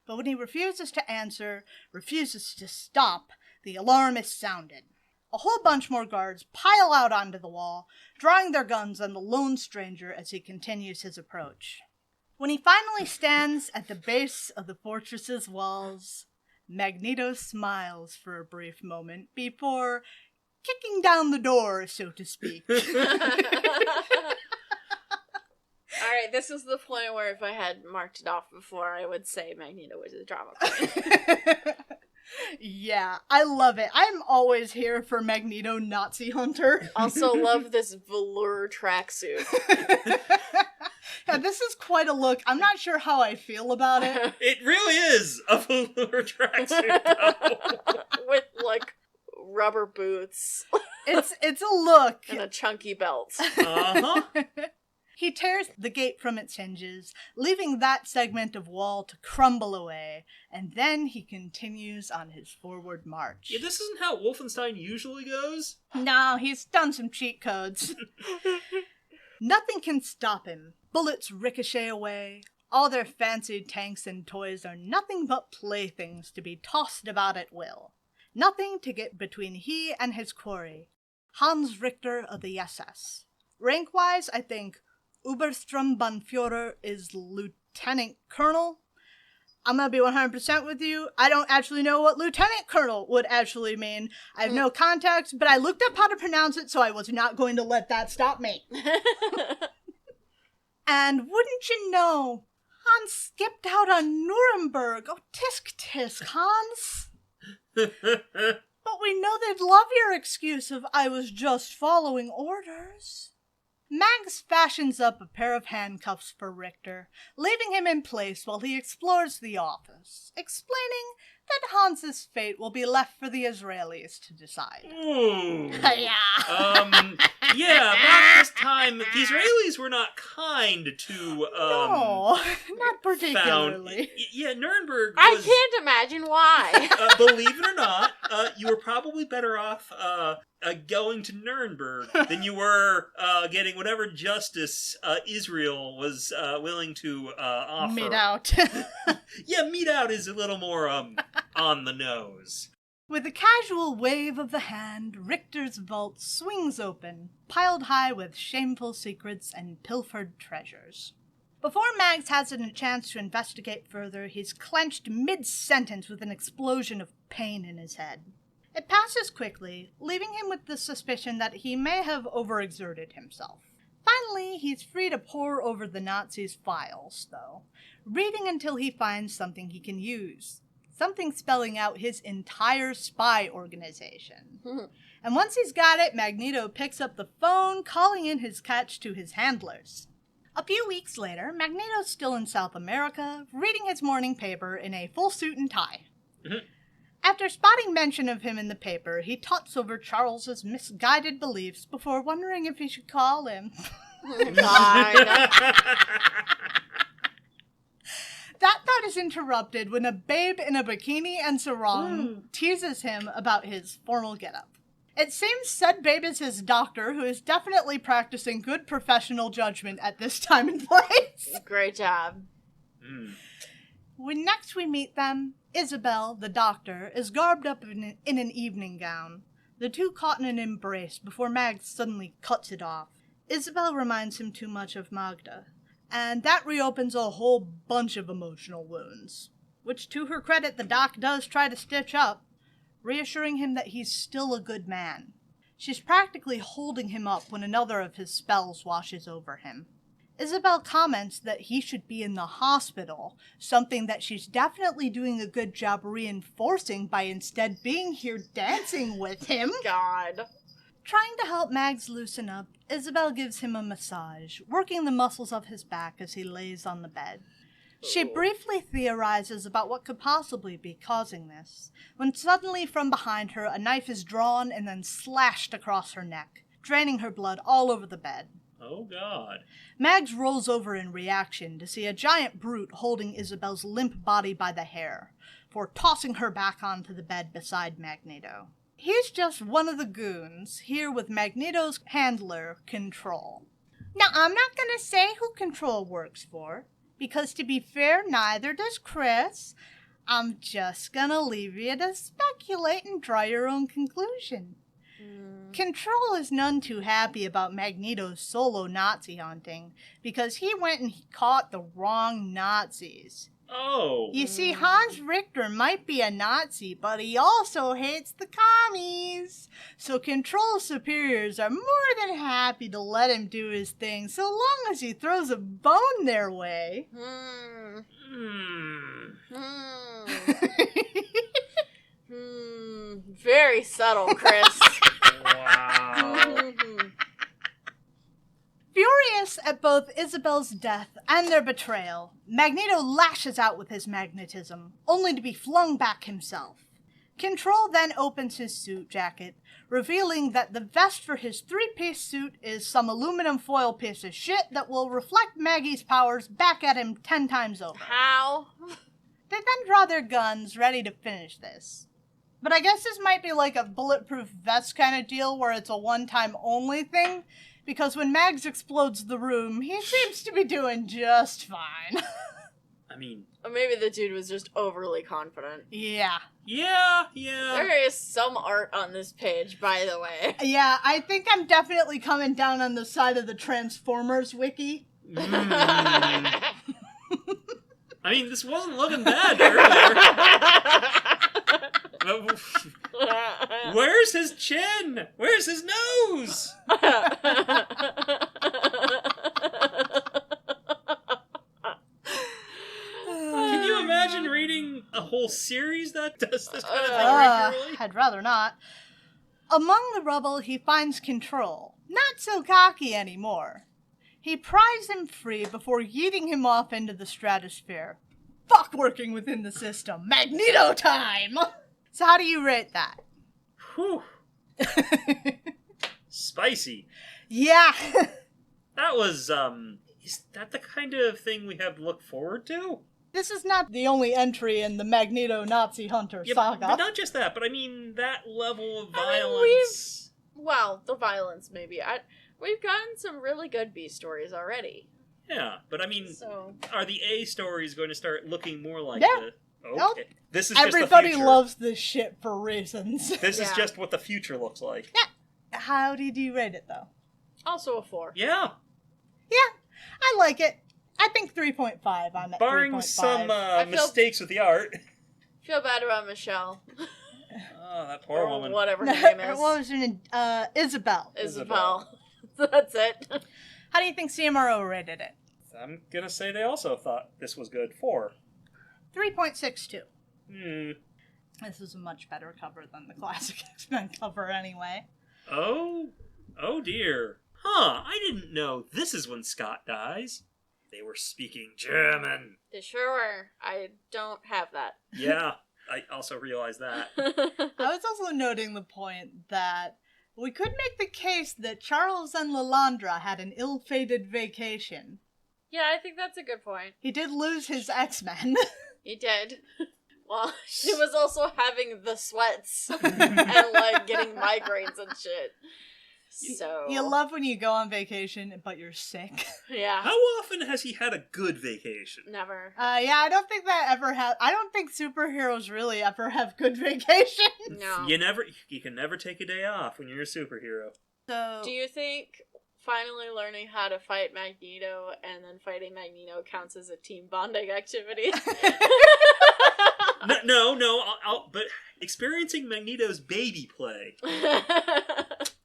But when he refuses to answer, refuses to stop, the alarm is sounded. A whole bunch more guards pile out onto the wall, drawing their guns on the lone stranger as he continues his approach. When he finally stands at the base of the fortress's walls, Magneto smiles for a brief moment before kicking down the door, so to speak. Alright, this is the point where if I had marked it off before, I would say Magneto was a drama queen. Yeah, I love it. I'm always here for Magneto Nazi Hunter. Also love this velour tracksuit. Yeah, this is quite a look. I'm not sure how I feel about it. It really is a velour tracksuit, though. With, like, rubber boots. It's a look. And a chunky belt. Uh-huh. He tears the gate from its hinges, leaving that segment of wall to crumble away, and then he continues on his forward march. Yeah, this isn't how Wolfenstein usually goes. No, he's done some cheat codes. Nothing can stop him. Bullets ricochet away. All their fancied tanks and toys are nothing but playthings to be tossed about at will. Nothing to get between he and his quarry, Hans Richter of the SS. Rank-wise, I think Obersturmbannführer is Lieutenant Colonel. I'm gonna be 100% with you. I don't actually know what Lieutenant Colonel would actually mean. I have no context, but I looked up how to pronounce it, so I was not going to let that stop me. And wouldn't you know, Hans skipped out on Nuremberg. Oh, tisk tisk, Hans. But we know they'd love your excuse of I was just following orders. Mags fashions up a pair of handcuffs for Richter, leaving him in place while he explores the office, explaining that Hans's fate will be left for the Israelis to decide. Yeah, back this time, the Israelis were not kind to, no, not particularly. Yeah, Nuremberg was... I can't imagine why. Believe it or not, you were probably better off going to Nuremberg than you were getting whatever justice Israel was willing to offer. Meet out. Yeah, meet out is a little more on the nose. With a casual wave of the hand, Richter's vault swings open, piled high with shameful secrets and pilfered treasures. Before Mags has a chance to investigate further, he's clenched mid-sentence with an explosion of pain in his head. It passes quickly, leaving him with the suspicion that he may have overexerted himself. Finally, he's free to pore over the Nazis' files, though, reading until he finds something he can use. Something spelling out his entire spy organization. And once he's got it, Magneto picks up the phone, calling in his catch to his handlers. A few weeks later, Magneto's still in South America, reading his morning paper in a full suit and tie. After spotting mention of him in the paper, he tots over Charles's misguided beliefs before wondering if he should call him. God. That thought is interrupted when a babe in a bikini and sarong teases him about his formal getup. It seems said babe is his doctor, who is definitely practicing good professional judgment at this time and place. Great job. When next we meet them, Isabel, the doctor, is garbed up in an evening gown. The two caught in an embrace before Mags suddenly cuts it off. Isabel reminds him too much of Magda, and that reopens a whole bunch of emotional wounds, which to her credit the doc does try to stitch up, reassuring him that he's still a good man. She's practically holding him up when another of his spells washes over him. Isabel comments that he should be in the hospital, something that she's definitely doing a good job reinforcing by instead being here dancing with him. God. Trying to help Mags loosen up, Isabel gives him a massage, working the muscles of his back as he lays on the bed. She briefly theorizes about what could possibly be causing this, when suddenly from behind her a knife is drawn and then slashed across her neck, draining her blood all over the bed. Oh, God. Mags rolls over in reaction to see a giant brute holding Isabel's limp body by the hair, before tossing her back onto the bed beside Magneto. He's just one of the goons, here with Magneto's handler, Control. Now, I'm not gonna say who Control works for, because to be fair, neither does Chris. I'm just gonna leave you to speculate and draw your own conclusion. Control is none too happy about Magneto's solo Nazi hunting, because he went and he caught the wrong Nazis. Oh. You see, Hans Richter might be a Nazi, but he also hates the commies. So Control's superiors are more than happy to let him do his thing, so long as he throws a bone their way. Very subtle, Chris. Wow. Furious at both Isabel's death and their betrayal, Magneto lashes out with his magnetism, only to be flung back himself. Control then opens his suit jacket, revealing that the vest for his 3-piece suit is some aluminum foil piece of shit that will reflect Maggie's powers back at him 10 times over. How? They then draw their guns, ready to finish this. But I guess this might be like a bulletproof vest kind of deal where it's a one-time only thing, because when Mags explodes the room, he seems to be doing just fine. I mean... Or maybe the dude was just overly confident. Yeah. Yeah. There is some art on this page, by the way. Yeah, I think I'm definitely coming down on the side of the Transformers wiki. I mean, this wasn't looking bad earlier. Where's his chin? Where's his nose? Can you imagine reading a whole series that does this kind of thing regularly? I'd rather not. Among the rubble, he finds Control. Not so cocky anymore. He pries him free before yeeting him off into the stratosphere. Fuck working within the system. Magneto time! So how do you rate that? Whew. Spicy. Yeah. That was, is that the kind of thing we have to look forward to? This is not the only entry in the Magneto Nazi Hunter saga. But not just that, but I mean that level of violence. Well, the violence maybe. We've gotten some really good B stories already. Yeah, but I mean, are the A stories going to start looking more like the... Okay. Nope. This is Everybody just the future. loves this shit for reasons. This is just what the future looks like. Yeah. How did you rate it, though? Also a 4. Yeah. Yeah, I like it. I think 3.5. I'm at Barring 3.5. some mistakes with the art. Feel bad about Michelle. Oh, that poor woman. Whatever her name is. What was her name? Isabel. Isabel. That's it. How do you think CMRO rated it? I'm gonna say they also thought this was good. 4. 3.62. This is a much better cover than the classic X-Men cover anyway. Oh dear. Huh, I didn't know this is when Scott dies. They were speaking German. They sure were. I don't have that. Yeah, I also realized that. I was also noting the point that we could make the case that Charles and Lilandra had an ill-fated vacation. Yeah, I think that's a good point. He did lose his X-Men. He did. Well, she was also having the sweats and, like, getting migraines and shit. So You love when you go on vacation, but you're sick. Yeah. How often has he had a good vacation? Never. Yeah, I don't think that ever I don't think superheroes really ever have good vacations. No. You can never take a day off when you're a superhero. So, Do you think finally learning how to fight Magneto and then fighting Magneto counts as a team bonding activity? No, but experiencing Magneto's baby play.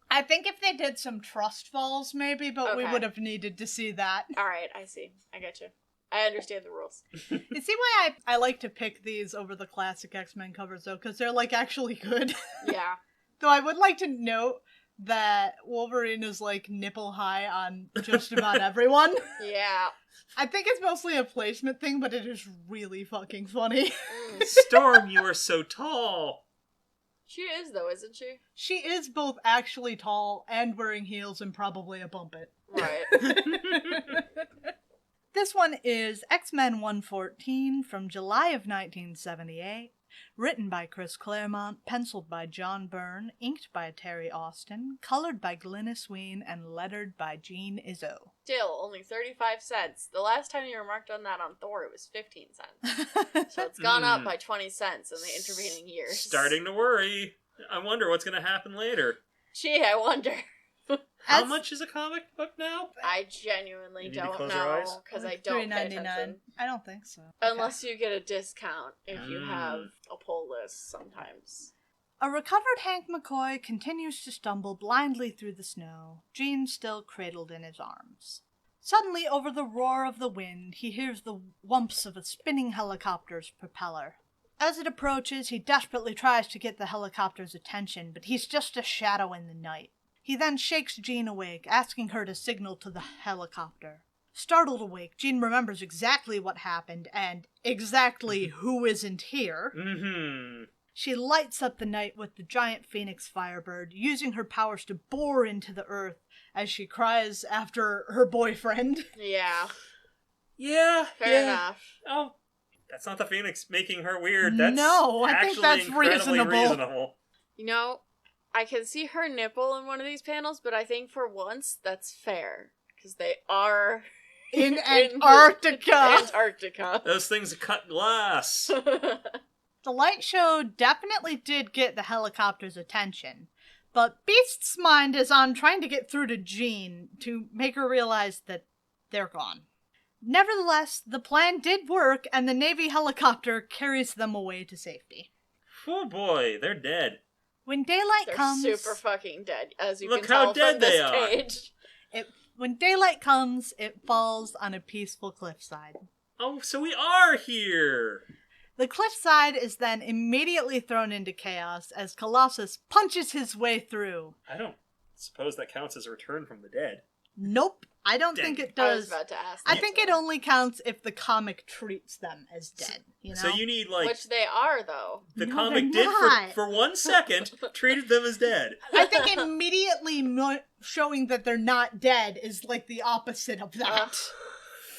I think if they did some trust falls, maybe, but we Okay. would have needed to see that. Alright, I see. I get you. I understand the rules. You see why I like to pick these over the classic X-Men covers, though? Because they're, like, actually good. Yeah. Though I would like to note that Wolverine is, like, nipple high on just about everyone. Yeah. I think it's mostly a placement thing, but it is really fucking funny. Storm, you are so tall. She is, though, isn't she? She is both actually tall and wearing heels and probably a bumpet. Right. This one is X-Men 114 from July of 1978. Written by Chris Claremont, penciled by John Byrne, inked by Terry Austin, colored by Glynis Wein, and lettered by Gene Izzo. Still, only 35 cents. The last time you remarked on that on Thor, it was 15 cents. So it's gone up by 20 cents in the intervening years. Starting to worry. I wonder what's going to happen later. Gee, I wonder. How much is a comic book now? I genuinely You need to don't close your know, eyes? because I don't pay attention. I don't think so. Unless you get a discount if you have a pull list sometimes. A recovered Hank McCoy continues to stumble blindly through the snow, Jean still cradled in his arms. Suddenly, over the roar of the wind, he hears the whumps of a spinning helicopter's propeller. As it approaches, he desperately tries to get the helicopter's attention, but he's just a shadow in the night. He then shakes Jean awake, asking her to signal to the helicopter. Startled awake, Jean remembers exactly what happened and exactly who isn't here. Mm-hmm. She lights up the night with the giant phoenix firebird, using her powers to bore into the earth as she cries after her boyfriend. Yeah. Yeah. Fair enough. Oh, that's not the Phoenix making her weird. No, I think that's incredibly reasonable. You know, I can see her nipple in one of these panels, but I think for once that's fair. Because they are in Antarctica. Antarctica. Those things cut glass. The light show definitely did get the helicopter's attention, but Beast's mind is on trying to get through to Jean to make her realize that they're gone. Nevertheless, the plan did work, and the Navy helicopter carries them away to safety. Oh boy, they're dead. When daylight They're comes... super fucking dead, as you Look can how tell dead from this they are. page. When daylight comes, it falls on a peaceful cliffside. Oh, so we are here. The cliffside is then immediately thrown into chaos as Colossus punches his way through. I don't suppose that counts as a return from the dead. Nope, I don't think it I was does. about to ask I that, think so. it only counts if the comic treats them as dead, you know? So you need, like, Which they are, though. the No, comic they're did not. for 1 second, treated them as dead. I think immediately showing that they're not dead is like the opposite of that.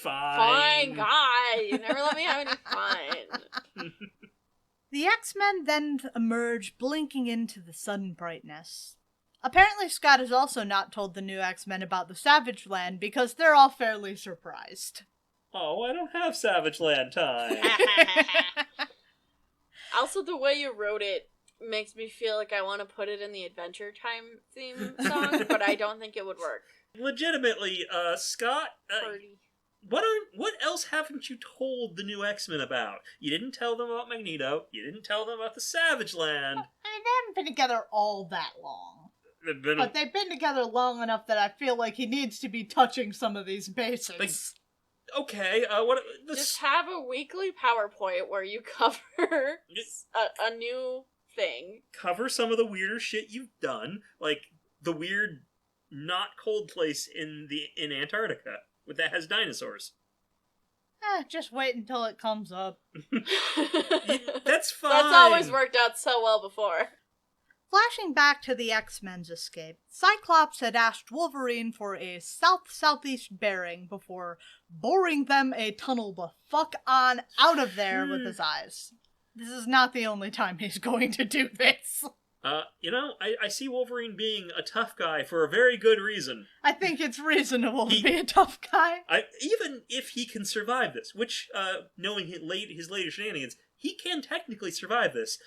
Fine. Fine, God. You never let me have any fun. The X-Men then emerge, blinking into the sudden brightness. Apparently Scott has also not told the new X-Men about the Savage Land because they're all fairly surprised. Oh, I don't have Savage Land time. Also, the way you wrote it makes me feel like I want to put it in the Adventure Time theme song, but I don't think it would work. Legitimately, Scott, Party. what else haven't you told the new X-Men about? You didn't tell them about Magneto. You didn't tell them about the Savage Land. I mean, they haven't been together all that long. But they've been together long enough that I feel like he needs to be touching some of these bases. Like, okay, what... Just have a weekly PowerPoint where you cover a new thing. Cover some of the weirder shit you've done, like the weird not cold place in Antarctica that has dinosaurs. Just wait until it comes up. That's fine. That's always worked out so well before. Flashing back to the X-Men's escape, Cyclops had asked Wolverine for a south-southeast bearing before boring them a tunnel the fuck on out of there with his eyes. This is not the only time he's going to do this. I see Wolverine being a tough guy for a very good reason. I think it's reasonable to be a tough guy. Even if he can survive this, which, knowing his later shenanigans, he can technically survive this.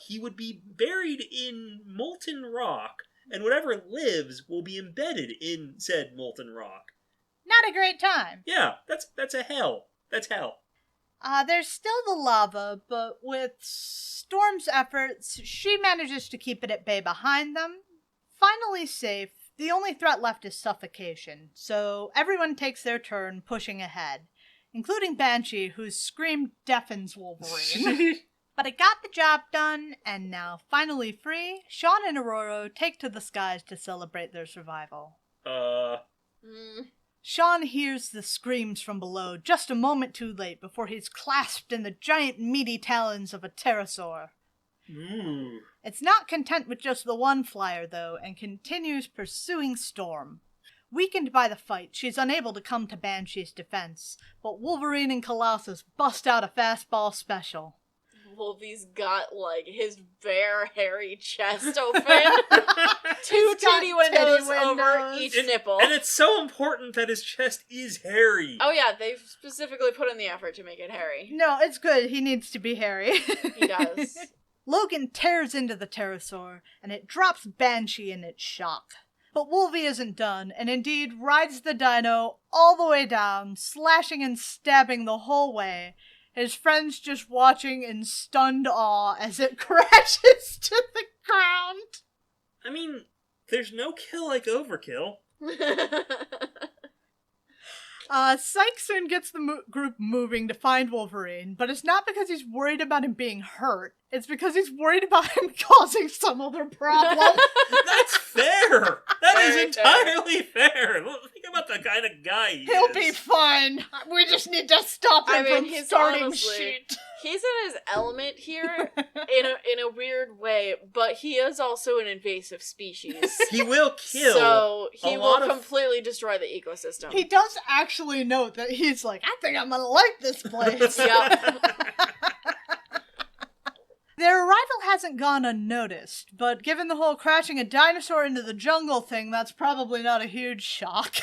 He would be buried in molten rock, and whatever lives will be embedded in said molten rock. Not a great time. Yeah, that's a hell. That's hell. There's still the lava, but with Storm's efforts, she manages to keep it at bay behind them. Finally safe, the only threat left is suffocation, so everyone takes their turn pushing ahead, including Banshee, whose scream deafens Wolverine. But it got the job done, and now finally free, Sean and Ororo take to the skies to celebrate their survival. Sean hears the screams from below just a moment too late before he's clasped in the giant meaty talons of a pterosaur. Ooh. It's not content with just the one flyer, though, and continues pursuing Storm. Weakened by the fight, she's unable to come to Banshee's defense, but Wolverine and Colossus bust out a fastball special. Wolvie's got, his bare, hairy chest open. Two titty windows over each nipple. And it's so important that his chest is hairy. Oh yeah, they've specifically put in the effort to make it hairy. No, it's good. He needs to be hairy. He does. Logan tears into the pterosaur, and it drops Banshee in its shock. But Wolvie isn't done, and indeed rides the dino all the way down, slashing and stabbing the whole way, his friends just watching in stunned awe as it crashes to the ground. I mean, there's no kill like overkill. Syke soon gets the group moving to find Wolverine, but it's not because he's worried about him being hurt. It's because he's worried about him causing some other problem. That's fair! That is Very entirely fair! Think about the kind of guy he He'll is. be fine. We just need to stop him from starting honestly, shit. He's in his element here in a weird way, but he is also an invasive species. He will kill. So he will completely destroy the ecosystem. He does actually note that he's like, I think I'm gonna like this place. Yep. Their arrival hasn't gone unnoticed, but given the whole crashing a dinosaur into the jungle thing, that's probably not a huge shock.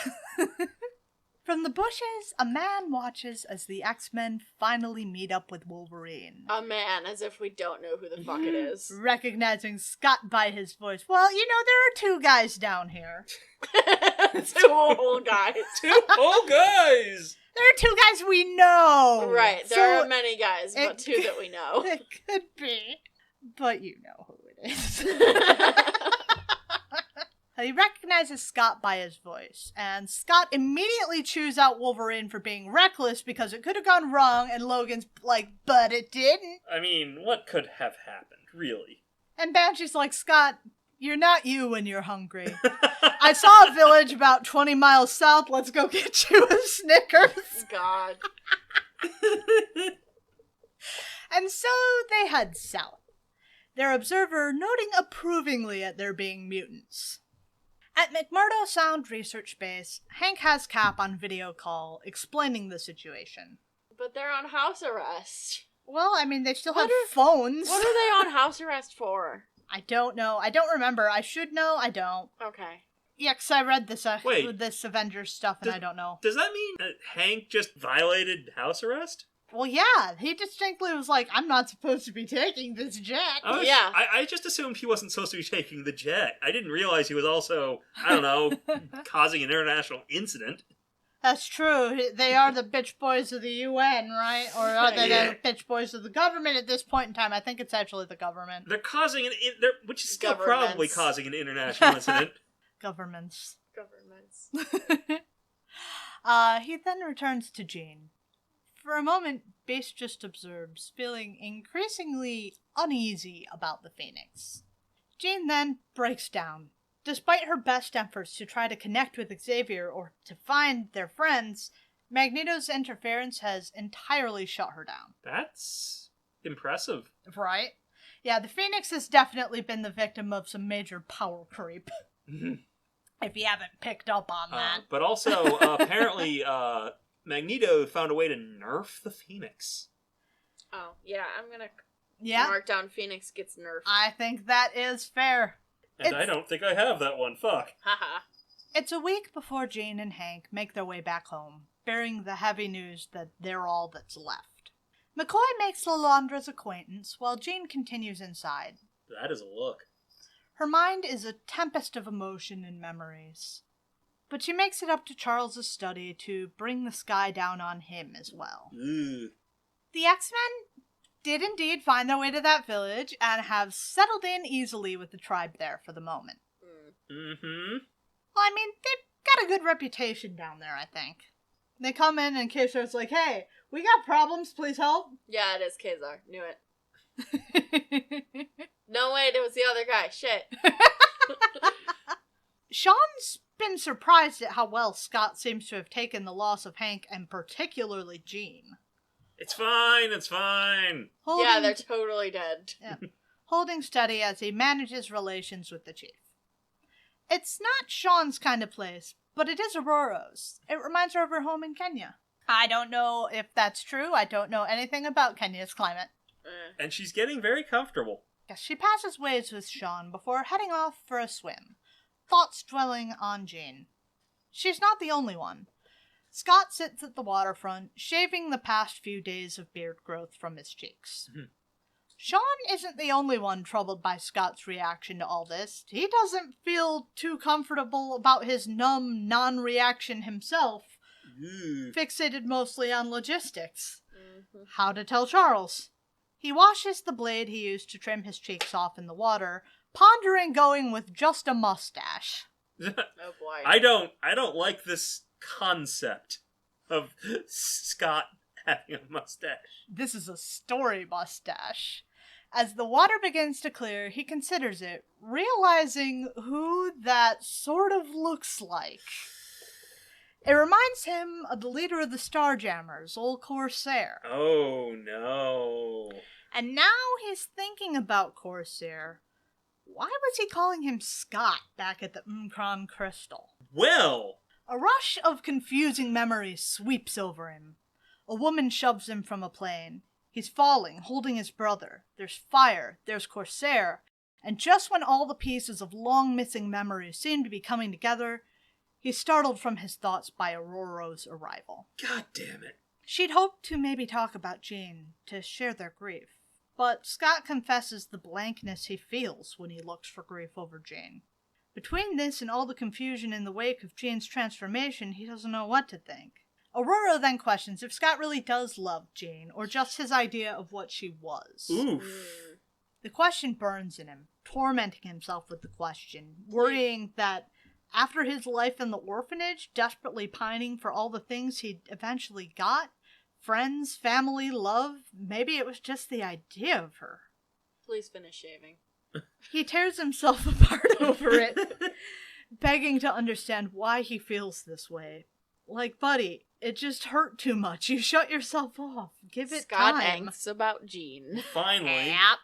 From the bushes, a man watches as the X-Men finally meet up with Wolverine. A man, as if we don't know who the fuck it is. Recognizing Scott by his voice. Well, there are two guys down here. Two old guys. Two old guys! There are two guys we know! Right, there are many guys, but two that we know. It could be. But you know who it is. He recognizes Scott by his voice, and Scott immediately chews out Wolverine for being reckless because it could have gone wrong, and Logan's like, but it didn't. I mean, what could have happened, really? And Banshee's like, Scott, you're not you when you're hungry. I saw a village about 20 miles south, let's go get you a Snickers. God. And so they head south, their observer noting approvingly at there being mutants. At McMurdo Sound Research Base, Hank has Cap on video call, explaining the situation. But they're on house arrest. Well, I mean, they still have phones. What are they on house arrest for? I don't know. I don't remember. I should know. I don't. Okay. Yeah, because I read this Wait, this Avengers stuff, and I don't know. Does that mean that Hank just violated house arrest? Well, yeah. He distinctly was like, I'm not supposed to be taking this jet. Yeah. I just assumed he wasn't supposed to be taking the jet. I didn't realize he was also, I don't know, causing an international incident. That's true. They are the bitch boys of the UN, right? Or are they the bitch boys of the government at this point in time? I think it's actually the government. They're causing which is still probably causing an international incident. Governments. Governments. He then returns to Jean. For a moment, Base just observes, feeling increasingly uneasy about the Phoenix. Jean then breaks down. Despite her best efforts to try to connect with Xavier or to find their friends, Magneto's interference has entirely shut her down. That's impressive. Right? Yeah, the Phoenix has definitely been the victim of some major power creep. If you haven't picked up on that. But also, apparently, Magneto found a way to nerf the Phoenix. Oh, yeah, I'm gonna Yeah. Markdown Phoenix gets nerfed. I think that is fair. And I don't think I have that one. Fuck. Haha. It's a week before Jean and Hank make their way back home, bearing the heavy news that they're all that's left. McCoy makes Lalandra's acquaintance while Jean continues inside. That is a look. Her mind is a tempest of emotion and memories. But she makes it up to Charles's study to bring the sky down on him as well. Ooh. The X-Men did indeed find their way to that village and have settled in easily with the tribe there for the moment. Mm-hmm. Well, I mean, they've got a good reputation down there, I think. They come in and Kesar's like, hey, we got problems, please help. Yeah, it is Kazar. Knew it. No, wait, it was the other guy. Shit. Sean's been surprised at how well Scott seems to have taken the loss of Hank and particularly Jean. It's fine, it's fine. Yeah, they're totally dead. Yeah. Holding steady as he manages relations with the chief. It's not Sean's kind of place, but it is Ororo's. It reminds her of her home in Kenya. I don't know if that's true. I don't know anything about Kenya's climate. And she's getting very comfortable. Yes, she passes ways with Sean before heading off for a swim, thoughts dwelling on Jean. She's not the only one. Scott sits at the waterfront, shaving the past few days of beard growth from his cheeks. Mm-hmm. Sean isn't the only one troubled by Scott's reaction to all this. He doesn't feel too comfortable about his numb non-reaction himself, fixated mostly on logistics. Mm-hmm. How to tell Charles. He washes the blade he used to trim his cheeks off in the water, pondering going with just a mustache. Oh boy. I don't like this concept of Scott having a mustache. This is a story mustache. As the water begins to clear, he considers it, realizing who that sort of looks like. It reminds him of the leader of the Starjammers, old Corsair. Oh, no. And now he's thinking about Corsair. Why was he calling him Scott back at the M'Kron Crystal? Well! A rush of confusing memories sweeps over him. A woman shoves him from a plane. He's falling, holding his brother. There's fire, there's Corsair. And just when all the pieces of long-missing memories seem to be coming together, he's startled from his thoughts by Ororo's arrival. God damn it. She'd hoped to maybe talk about Jean, to share their grief. But Scott confesses the blankness he feels when he looks for grief over Jean. Between this and all the confusion in the wake of Jean's transformation, he doesn't know what to think. Ororo then questions if Scott really does love Jean, or just his idea of what she was. Oof. The question burns in him, tormenting himself with the question, worrying that after his life in the orphanage, desperately pining for all the things he'd eventually got, friends, family, love, maybe it was just the idea of her. Please finish shaving. He tears himself apart over it, begging to understand why he feels this way. Like, buddy, it just hurt too much. You shut yourself off. Give it Scott time. angst about Jean. Finally. Yep.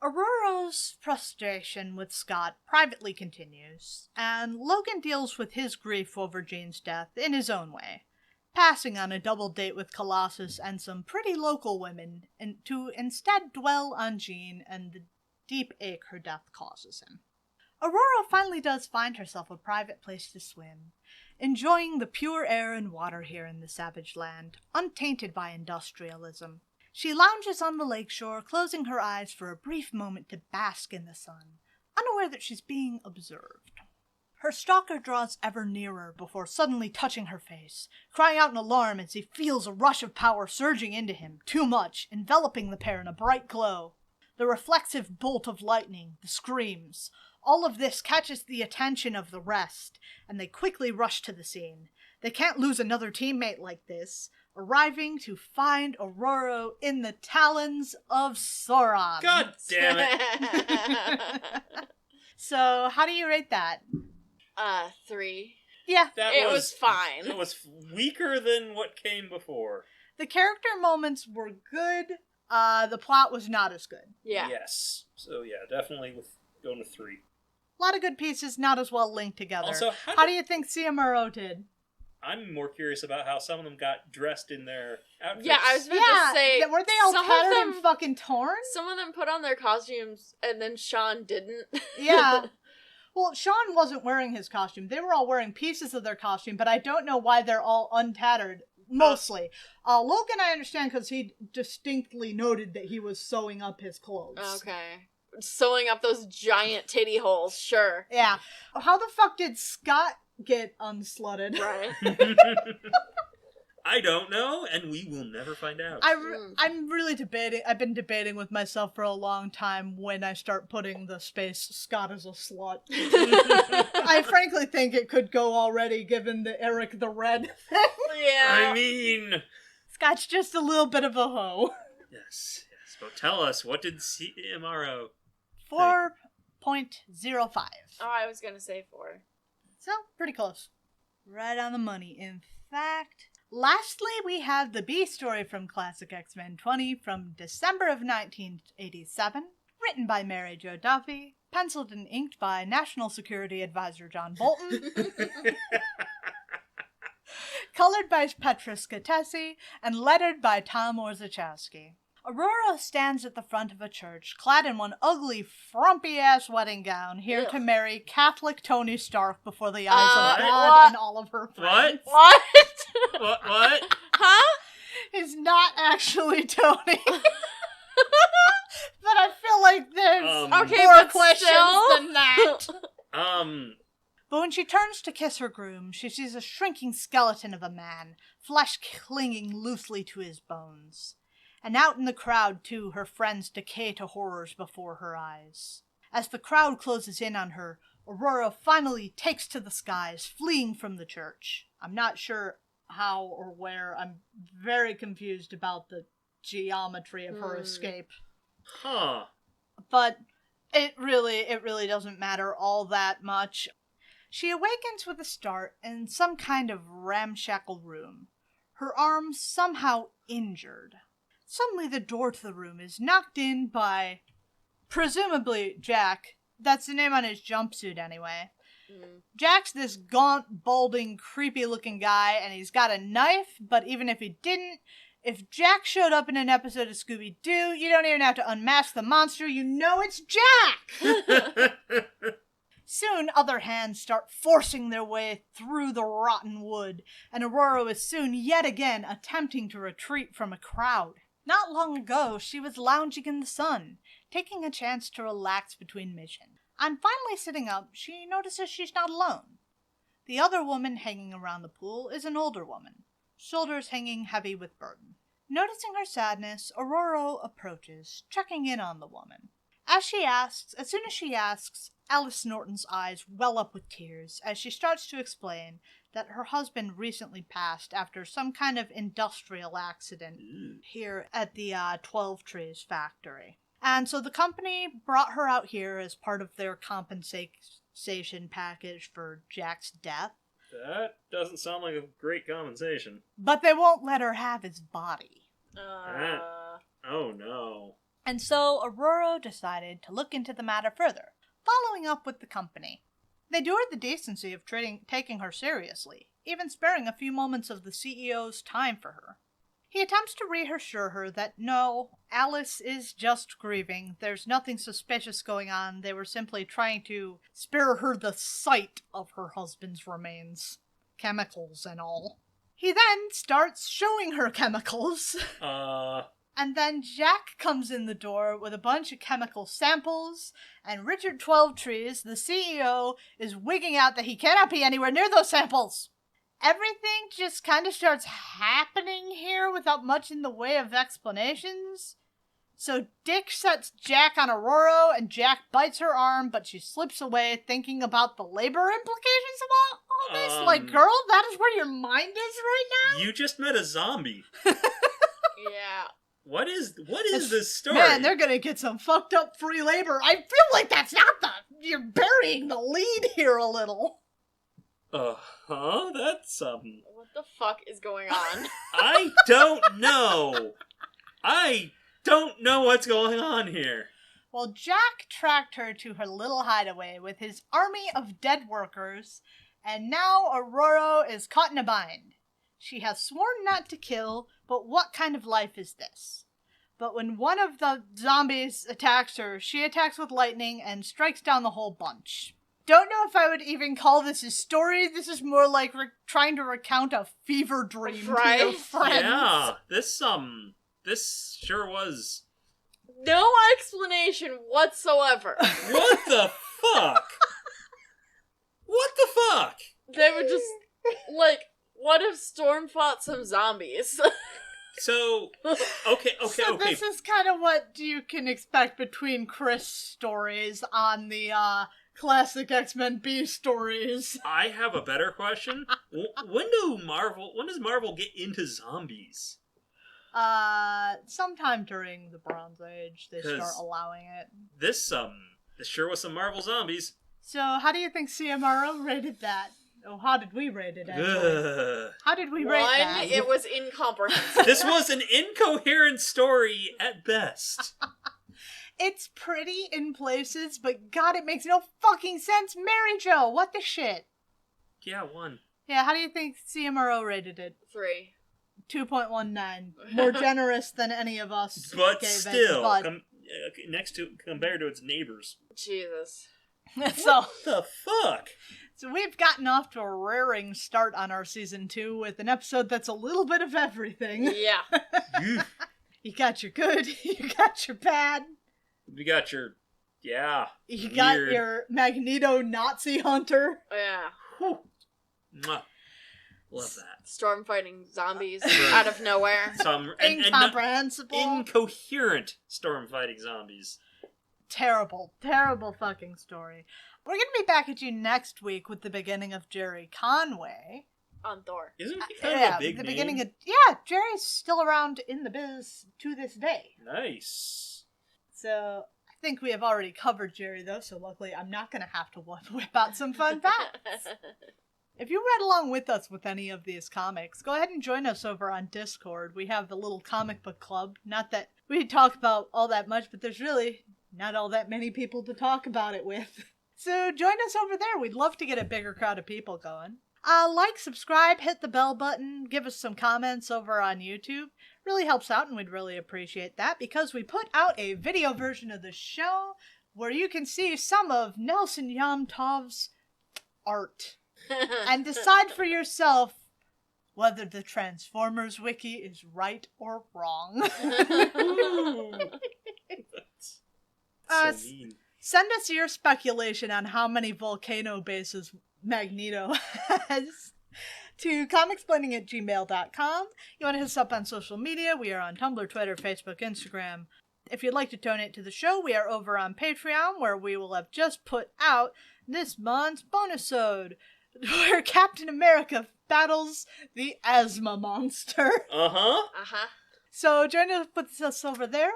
Ororo's frustration with Scott privately continues, and Logan deals with his grief over Jean's death in his own way, passing on a double date with Colossus and some pretty local women, and to instead dwell on Jean and the deep ache her death causes him. Ororo finally does find herself a private place to swim, enjoying the pure air and water here in the savage land, untainted by industrialism. She lounges on the lakeshore, closing her eyes for a brief moment to bask in the sun, unaware that she's being observed. Her stalker draws ever nearer before suddenly touching her face, crying out in alarm as he feels a rush of power surging into him, too much, enveloping the pair in a bright glow. The reflexive bolt of lightning, the screams, all of this catches the attention of the rest, and they quickly rush to the scene. They can't lose another teammate like this, arriving to find Ororo in the talons of Sauron. God damn it. So, how do you rate that? 3. Yeah. It was fine. It was weaker than what came before. The character moments were good. The plot was not as good. Yeah. Yes. So yeah, definitely going to 3. A lot of good pieces, not as well linked together. Also, how do you think CMRO did? I'm more curious about how some of them got dressed in their outfits. Yeah, I was about to say... weren't they all tattered and fucking torn? Some of them put on their costumes, and then Sean didn't. Yeah. Well, Sean wasn't wearing his costume. They were all wearing pieces of their costume, but I don't know why they're all untattered. Mostly. Logan, I understand, because he distinctly noted that he was sewing up his clothes. Okay. Sewing up those giant titty holes, sure. Yeah. How the fuck did Scott get unslutted? Right. I don't know, and we will never find out. I'm really debating. I've been debating with myself for a long time when I start putting the space Scott as a slut. I frankly think it could go already, given the Eric the Red thing. Yeah. I mean... Scott's just a little bit of a hoe. Yes. But tell us, what did CMRO 4.05. Oh, I was gonna say 4. So, pretty close. Right on the money, in fact. Lastly, we have the B story from Classic X-Men 20 from December of 1987, written by Mary Jo Duffy, penciled and inked by National Security Advisor John Bolton, colored by Petra Scatesi, and lettered by Tom Orzechowski. Ororo stands at the front of a church, clad in one ugly, frumpy-ass wedding gown, here to marry Catholic Tony Stark before the eyes of God and all of her friends. What? What? Huh? He's not actually Tony. But I feel like there's more questions than that. But when she turns to kiss her groom, she sees a shrinking skeleton of a man, flesh clinging loosely to his bones. And out in the crowd, too, her friends decay to horrors before her eyes. As the crowd closes in on her, Ororo finally takes to the skies, fleeing from the church. I'm not sure how or where. I'm very confused about the geometry of her escape. Huh. But it really doesn't matter all that much. She awakens with a start in some kind of ramshackle room, her arms somehow injured. Suddenly the door to the room is knocked in by, presumably, Jack. That's the name on his jumpsuit anyway. Jack's this gaunt, balding, creepy-looking guy, and he's got a knife, but even if he didn't, if Jack showed up in an episode of Scooby-Doo, you don't even have to unmask the monster, you know it's Jack! Soon, other hands start forcing their way through the rotten wood, and Ororo is soon yet again attempting to retreat from a crowd. Not long ago, she was lounging in the sun, taking a chance to relax between missions. On finally sitting up, she notices she's not alone. The other woman hanging around the pool is an older woman, shoulders hanging heavy with burden. Noticing her sadness, Ororo approaches, checking in on the woman. As soon as she asks, Alice Norton's eyes well up with tears as she starts to explain that her husband recently passed after some kind of industrial accident here at the 12 Trees factory. And so the company brought her out here as part of their compensation package for Jack's death. That doesn't sound like a great compensation. But they won't let her have his body. Oh no. And so Ororo decided to look into the matter further, following up with the company. They do her the decency of taking her seriously, even sparing a few moments of the CEO's time for her. He attempts to reassure her that no, Alice is just grieving. There's nothing suspicious going on. They were simply trying to spare her the sight of her husband's remains. Chemicals and all. He then starts showing her chemicals. And then Jack comes in the door with a bunch of chemical samples, and Richard 12 Trees, the CEO, is wigging out that he cannot be anywhere near those samples. Everything just kind of starts happening here without much in the way of explanations. So Dick sets Jack on Ororo, and Jack bites her arm, but she slips away, thinking about the labor implications of all this. Like, girl, that is where your mind is right now? You just met a zombie. Yeah. What is this story? Man, they're gonna get some fucked up free labor. I feel like that's not you're burying the lead here a little. That's, What the fuck is going on? I don't know. I don't know what's going on here. Well, Jack tracked her to her little hideaway with his army of dead workers And now Ororo is caught in a bind. She has sworn not to kill, but what kind of life is this? But when one of the zombies attacks her, she attacks with lightning and strikes down the whole bunch. Don't know if I would even call this a story. This is more like trying to recount a fever dream to your friends. Yeah, this sure was. No explanation whatsoever. What the fuck? What the fuck? They were just, like, what if Storm fought some zombies? So, okay. This is kind of what you can expect between Chris stories on the classic X-Men B stories. I have a better question. When does Marvel get into zombies? Sometime during the Bronze Age, they start allowing it. This sure was some Marvel zombies. So, how do you think CMRO rated that? Oh, how did we rate it, actually? How did we rate that? One, it was incomprehensible. This was an incoherent story at best. It's pretty in places, but God, it makes no fucking sense. Mary Jo, what the shit? Yeah, 1. Yeah, how do you think CMRO rated it? 3. 2.19. More generous than any of us. But gave still, it, compared to its neighbors. Jesus. So, What the fuck? So we've gotten off to a raring start on our season 2 with an episode that's a little bit of everything. Yeah. You got your good, you got your bad. You got your, You got your Magneto Nazi hunter. Yeah. Whew. Mwah. Love that. Storm fighting zombies out of nowhere. Incomprehensible. Incoherent storm fighting zombies. Terrible fucking story. We're going to be back at you next week with the beginning of Jerry Conway. On Thor. Isn't he kind of a big name? Beginning of Jerry's still around in the biz to this day. Nice. So, I think we have already covered Jerry, though, so luckily I'm not going to have to whip out some fun facts. If you read along with us with any of these comics, go ahead and join us over on Discord. We have a little comic book club. Not that we talk about all that much, but there's really not all that many people to talk about it with. So join us over there. We'd love to get a bigger crowd of people going. Like, subscribe, hit the bell button, give us some comments over on YouTube. Really helps out, and we'd really appreciate that because we put out a video version of the show where you can see some of Nelson Yomtov's art and decide for yourself whether the Transformers wiki is right or wrong. So mean. Send us your speculation on how many volcano bases Magneto has to comicsplaining@gmail.com. You want to hit us up on social media? We are on Tumblr, Twitter, Facebook, Instagram. If you'd like to donate to the show, we are over on Patreon, where we will have just put out this month's bonus-ode, where Captain America battles the asthma monster. So join us with us over there.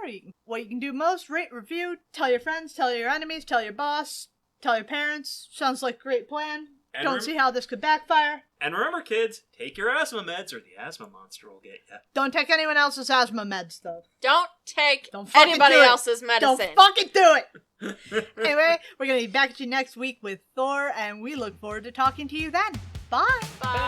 What you can do most, rate, review, tell your friends, tell your enemies, tell your boss, tell your parents. Sounds like a great plan. And Don't see how this could backfire. And remember, kids, take your asthma meds or the asthma monster will get you. Don't take anyone else's asthma meds, though. Don't take fucking anybody do it. else's medicine. Don't fucking do it! Anyway, we're going to be back at you next week with Thor, and we look forward to talking to you then. Bye! Bye.